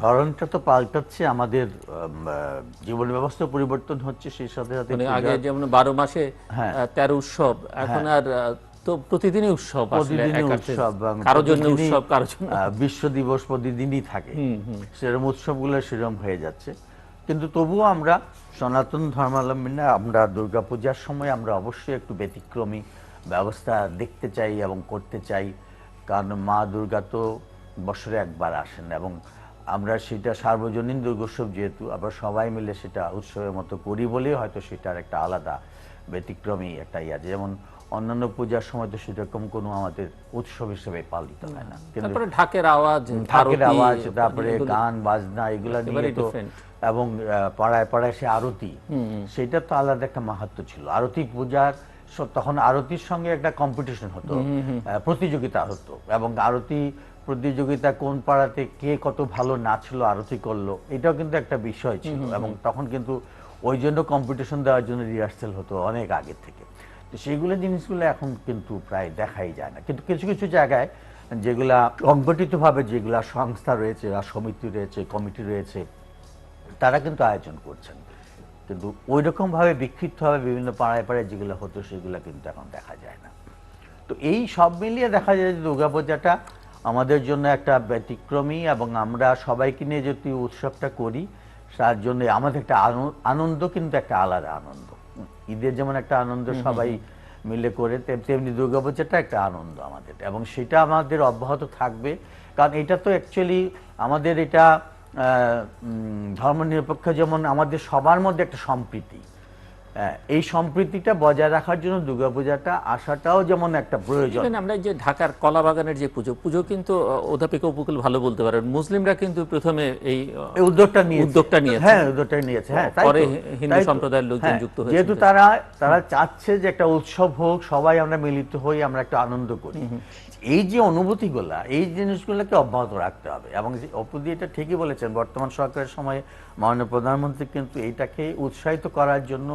ধরনটা তো পাল্টাচ্ছে, আমাদের জীবন ব্যবস্থা পরিবর্তন হচ্ছে, সেই সাথে সাথে মানে আগে যেমন 12 মাসে 13 উৎসব, এখন আর তো প্রতিদিনই উৎসব, প্রতিদিনই উৎসব, কারোর জন্য উৎসব, কারোর জন্য বিশ্ব দিবস প্রতিদিনই থাকে, সেরকম উৎসবগুলো সেরকম হয়ে যাচ্ছে। কিন্তু তবুও আমরা সনাতন ধর্মাবলম্বীরা আমরা দুর্গাপূজার সময় আমরা অবশ্যই একটু ব্যতিক্রমী ব্যবস্থা দেখতে চাই এবং করতে চাই, কারণ মা দুর্গা তো বছরে একবার আসেন এবং আমরা সেটা সার্বজনীন দুর্গোৎসব যেহেতু আমরা সবাই মিলে সেটা উৎসবের মতো করি বলেই হয়তো সেটার একটা আলাদা ব্যতিক্রমী একটা আছে। যেমন অন্যান্য পূজার সময় তো সেরকম কোনো আমাদের উৎসব হিসেবে পালিত হয় না, কিন্তু ঢাকের আওয়াজ, তারপরে গান বাজনা এগুলা নিয়ে তো, এবং পাড়ায় পাড়ায় সে আরতি, সেটা তো আলাদা একটা মাহাত্ম্য ছিল। আরতি পূজার তখন আরতির সঙ্গে একটা কম্পিটিশন হতো, প্রতিযোগিতা হতো, এবং আরতি প্রতিযোগিতা কোন পাড়াতে কে কত ভালো নাচলো আরতি করলো, এটাও কিন্তু একটা বিষয় ছিল। এবং তখন কিন্তু ওই জন্য কম্পিটিশন দেওয়ার জন্য রিহার্সেল হতো অনেক আগে থেকে। তো সেইগুলো জিনিসগুলো এখন কিন্তু প্রায় দেখাই যায় না। কিন্তু কিছু কিছু জায়গায় যেগুলা সংগঠিতভাবে যেগুলা সংস্থা রয়েছে বা সমিতি রয়েছে, কমিটি রয়েছে, তারা কিন্তু আয়োজন করছেন। কিন্তু ওই রকমভাবে বিক্ষিপ্তভাবে বিভিন্ন পাড়ায় পাড়ায় যেগুলো হতো সেগুলো কিন্তু এখন দেখা যায় না। তো এই সব মিলিয়ে দেখা যায় যে দুর্গাপূজাটা আমাদের জন্য একটা ব্যতিক্রমী, এবং আমরা সবাইকে নিয়ে যদি উৎসবটা করি তার জন্য আমাদের একটা আনন্দ কিন্তু একটা আলাদা আনন্দ। ঈদের যেমন একটা আনন্দ সবাই মিলে করে, তেমনি দুর্গাপূজাটা একটা আনন্দ আমাদের, এবং সেটা আমাদের অব্যাহত থাকবে। কারণ এটা তো অ্যাকচুয়ালি আমাদের এটা ধর্মনিরপেক্ষ, যেমন আমাদের সবার মধ্যে একটা সম্প্রীতি, এই সম্প্রীতিটা বজায় রাখার জন্য দুর্গাপূজাটা আসাটাও যেমন একটা প্রয়োজন। আমরা যে ঢাকার কলাবাগানের যে পুজো কিন্তু অধ্যাপিকা উপকূল ভালো বলতে পারেন, মুসলিমরা কিন্তু প্রথমে এই উদ্যোগটা নিয়েছে। হ্যাঁ, উদ্যোগটা নিয়েছে। হ্যাঁ, পরে হিন্দু সম্প্রদায়ের লোকজন যুক্ত হয়েছে। যেহেতু তারা চাচ্ছে যে একটা উৎসব হোক, সবাই আমরা মিলিত হই, আমরা একটা আনন্দ করি। এই যে অনুভূতিগুলা, এই জিনিসগুলোকে অব্যাহত রাখতে হবে। এবং অপুদি এটা ঠিকই বলেছেন, বর্তমান সরকারের সময়ে মাননীয় প্রধানমন্ত্রী কিন্তু এইটাকে উৎসাহিত করার জন্য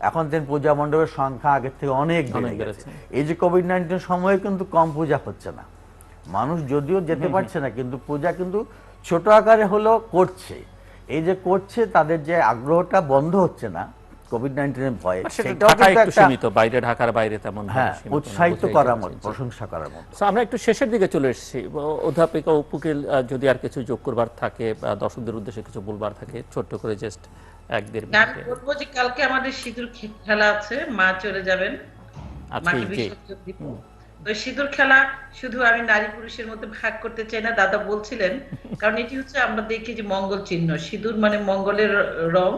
এখন পূজা মণ্ডপের সংখ্যা আগের থেকে অনেক বেড়ে গেছে। এই যে কোভিড-19 সময়ে কিন্তু কম পূজা হচ্ছে না, মানুষ যদিও যেতে পারছে না, কিন্তু পূজা কিন্তু ছোট আকারে হলেও করছে। এই যে করছে, তাদের যে আগ্রহটা বন্ধ হচ্ছে না কোভিড-19 ভয়ে, সেটাও একটু সীমিত, বাইরে ঢাকার বাইরে তেমন উৎসাহিত করার মতো, প্রশংসা করার মতো। আমরা একটু শেষের দিকে চলে এসেছি। অধ্যাপিকা উপকূল যদি আর কিছু যোগ করবার থাকে বা দর্শকদের উদ্দেশ্যে কিছু বলবার থাকে ছোট্ট করে, জাস্ট 1-1.5 মিনিটে। বলবো যে কালকে আমাদের সিঁদুর খেলা আছে, মা চলে যাবেন, মাকে বিসর্জন দিব। তো সিঁদুর খেলা শুধু আমি নারী পুরুষের মধ্যে ভাগ করতে চাই না, দাদা বলছিলেন, কারণ এটি হচ্ছে আমরা দেখি যে মঙ্গল চিহ্ন, সিঁদুর মানে মঙ্গলের রং,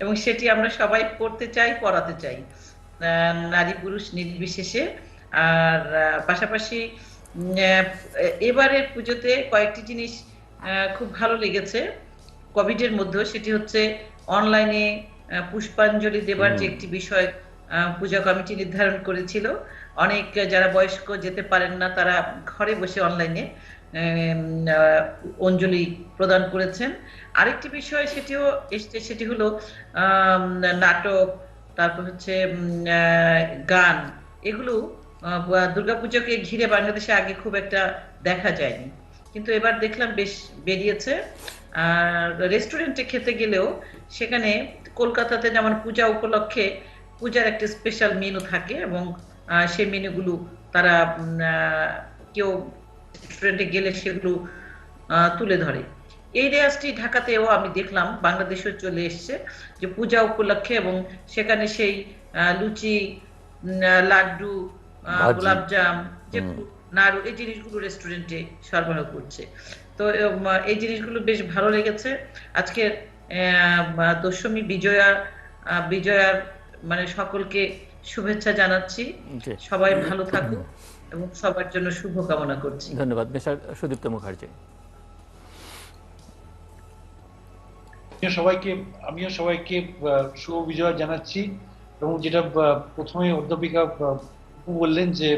এবং সেটি আমরা সবাই পড়তে চাই, পরাতে চাই, নারী পুরুষ নির্বিশেষে। আর পাশাপাশি এবারের পুজোতে কয়েকটি জিনিস খুব ভালো লেগেছে কোভিডের মধ্যে, সেটি হচ্ছে অনলাইনে পুষ্পাঞ্জলি দেবার যে একটি বিষয় পূজা কমিটি নির্ধারণ করেছিল। অনেক যারা বয়স্ক যেতে পারেন না, তারা ঘরে বসে অনলাইনে অঞ্জলি প্রদান করেছেন। আরেকটি বিষয় সেটিও এসছে, সেটি হলো নাটক, তারপর হচ্ছে গান। এগুলো দুর্গাপূজাকে ঘিরে বাংলাদেশে আগে খুব একটা দেখা যায়নি, কিন্তু এবার দেখলাম বেশ বেরিয়েছে। রেস্টুরেন্টে খেতে গেলেও সেখানে কলকাতাতে যেমন পূজা উপলক্ষে পূজার একটা স্পেশাল মেনু থাকে, এবং সেই মেনুগুলো তারা কেউ রেস্টুরেন্টে গেলে সেগুলো তুলে ধরে। এই রেওয়াজটি ঢাকাতেও আমি দেখলাম, বাংলাদেশেও চলে এসছে, যে পূজা উপলক্ষে, এবং সেখানে সেই লুচি, লাড্ডু, গোলাপজাম, যেগুলো নাড়ু, এই জিনিসগুলো রেস্টুরেন্টে সরবরাহ করছে। তো এই জিনিসগুলো বেশ ভালো লেগেছে। আজকে দশমী বিজয়ার মানে সকলকে শুভেচ্ছা জানাচ্ছি, সবাই ভালো থাকুক এবং সবার জন্য শুভ কামনা করছি। ধন্যবাদ। মিস্টার সুদীপ্ত মুখার্জি। আমিও সবাইকে শুভ বিজয় জানাচ্ছি। এবং যেটা প্রথমে অধ্যাপিকা বললেন যে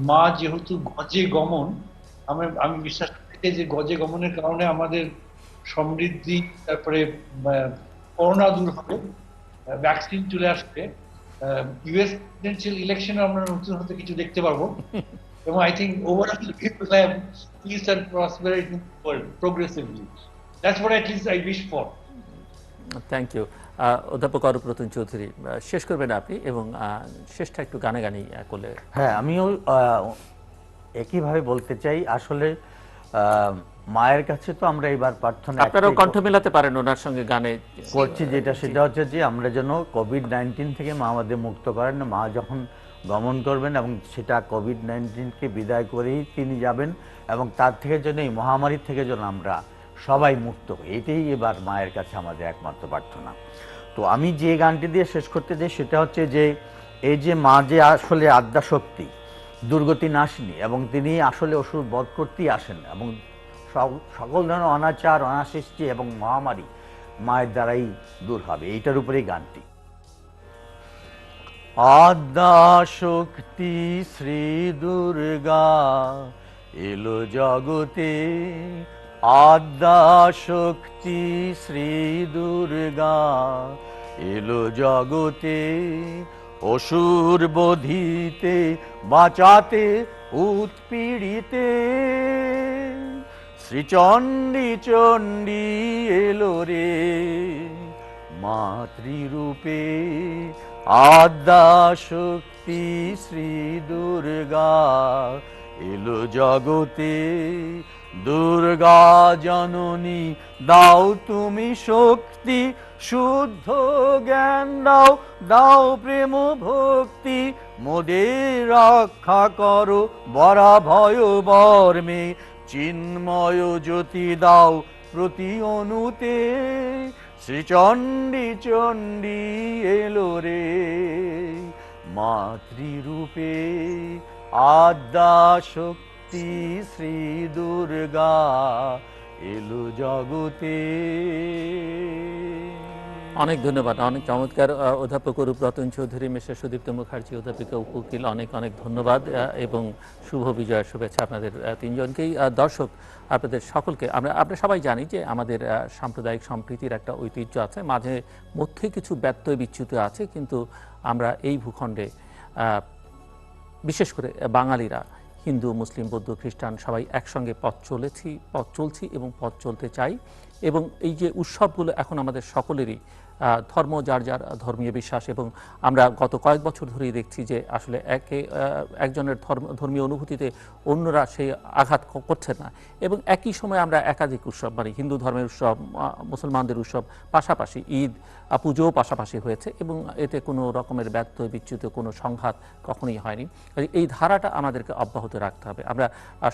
মা যেহেতু গজে গমন, আমি বিশ্বাস করি যে গজে গমনের কারণে আমাদের সমৃদ্ধি, তারপরে করোনা দূর হবে, ভ্যাকসিন চলে আসবে, ইউএস প্রেসিডেন্সিয়াল ইলেকশনে আমরা নতুন হতে কিছু দেখতে পারবো, এবং I think overall people have peace and prosperity in the world progressively. That's what at least I wish for. Thank you. অধ্যাপক অরূপ রতন চৌধুরী, শেষ করবেন আপনি, এবং শেষটা একটু গানে গানেই করলে। হ্যাঁ, আমিও একইভাবে বলতে চাই। আসলে মায়ের কাছে তো আমরা এবার প্রার্থনা, আপনারাও কণ্ঠ মেলাতে পারেন ওনার সঙ্গে গানে করছি, সেটা হচ্ছে যে আমরা যেন কোভিড-19 থেকে মা আমাদের মুক্ত করেন। মা যখন গমন করবেন, এবং সেটা কোভিড-19কে বিদায় করেই তিনি যাবেন, এবং তার থেকে যেন, এই মহামারী থেকে যেন আমরা সবাই মুক্ত হই, এটাই এবার মায়ের কাছে আমাদের একমাত্র প্রার্থনা। তো আমি যে গানটি দিয়ে শেষ করতে চাই সেটা হচ্ছে যে এই যে মা যে আসলে আদ্যাশক্তি, দুর্গতি নাশিনী, এবং তিনি আসলে অসুর বধ করতেই আসেন, এবং সকল ধরনের অনাচার, অনাসৃষ্টি এবং মহামারী মায়ের দ্বারাই দূর হবে, এইটার উপরেই গানটি। আদ্যাশক্তি শ্রী দুর্গা এলো জগতে আদ্যা শক্তি শ্রী দুর্গা, এলো জগতে অসুর বধিতে বাঁচাতে উৎপীড়িতে। শ্রীচণ্ডী চণ্ডী এলো রে মাতৃরূপে, আদ্যা শক্তি শ্রী দুর্গা এলো জগতে। দুর্গা জননী দাও তুমি শক্তি, শুদ্ধ জ্ঞান দাও, দাও প্রেম ভক্তি, মোদের রক্ষা করো বরা ভয় বর্মে, চিন্ময় জ্যোতি দাও প্রতি অনুতে। শ্রীচণ্ডী চণ্ডী এলো রে মাতৃরূপে, আদ্যা শক্তি শ্রী দুর্গা এলো জগতে। অনেক ধন্যবাদ। অনেক চমৎকার। অধ্যাপক অরূপ রতন চৌধুরী, মিস্টার সুদীপ্ত মুখার্জি, অধ্যাপিকা উকিল, অনেক অনেক ধন্যবাদ এবং শুভ বিজয়ের শুভেচ্ছা আপনাদের তিনজনকেই। দর্শক, আপনাদের সকলকে আমরা সবাই জানি যে আমাদের সাম্প্রদায়িক সম্প্রীতির একটা ঐতিহ্য আছে, মাঝে মধ্যে কিছু ব্যত্যয় বিচ্যুতি আছে, কিন্তু আমরা এই ভূখণ্ডে বিশেষ করে বাঙালিরা হিন্দু, মুসলিম, বৌদ্ধ, খ্রিস্টান সবাই একসঙ্গে পথ চলছি এবং পথ চলতে চাই। এবং এই যে উৎসবগুলো এখন আমাদের সকলেরই ধর্ম, যার যার ধর্মীয় বিশ্বাস, এবং আমরা গত কয়েক বছর ধরেই দেখছি যে আসলে একজনের ধর্মীয় অনুভূতিতে অন্যরা সেই আঘাত করছে না, এবং একই সময় আমরা একাধিক উৎসব, মানে হিন্দু ধর্মের উৎসব, মুসলমানদের উৎসব পাশাপাশি, ঈদ পুজোও পাশাপাশি হয়েছে, এবং এতে কোনো রকমের ব্যত্যয় বিচ্যুত কোনো সংঘাত কখনোই হয়নি। এই ধারাটা আমাদেরকে অব্যাহত রাখতে হবে। আমরা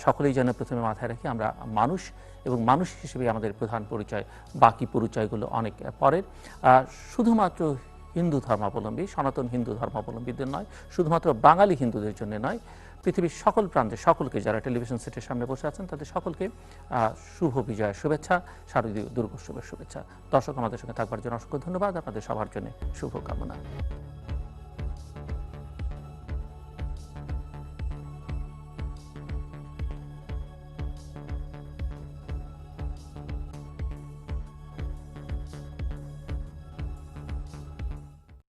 সকলেই যেন প্রথমে মাথায় রাখি আমরা মানুষ, এবং মানুষ হিসেবে আমাদের প্রধান পরিচয়, বাকি পরিচয়গুলো অনেক পরের। শুধুমাত্র হিন্দু ধর্মাবলম্বী, সনাতন হিন্দু ধর্মাবলম্বীদের নয়, শুধুমাত্র বাঙালি হিন্দুদের জন্য নয়, পৃথিবীর সকল প্রান্তে সকলকে, যারা টেলিভিশন সেটের সামনে বসে আছেন তাদের সকলকে শুভ বিজয়ের শুভেচ্ছা, শারদীয় দুর্গোৎসবের শুভেচ্ছা। দর্শক, আমাদের সঙ্গে থাকবার জন্য অসংখ্য ধন্যবাদ। আপনাদের সবার জন্য শুভকামনা।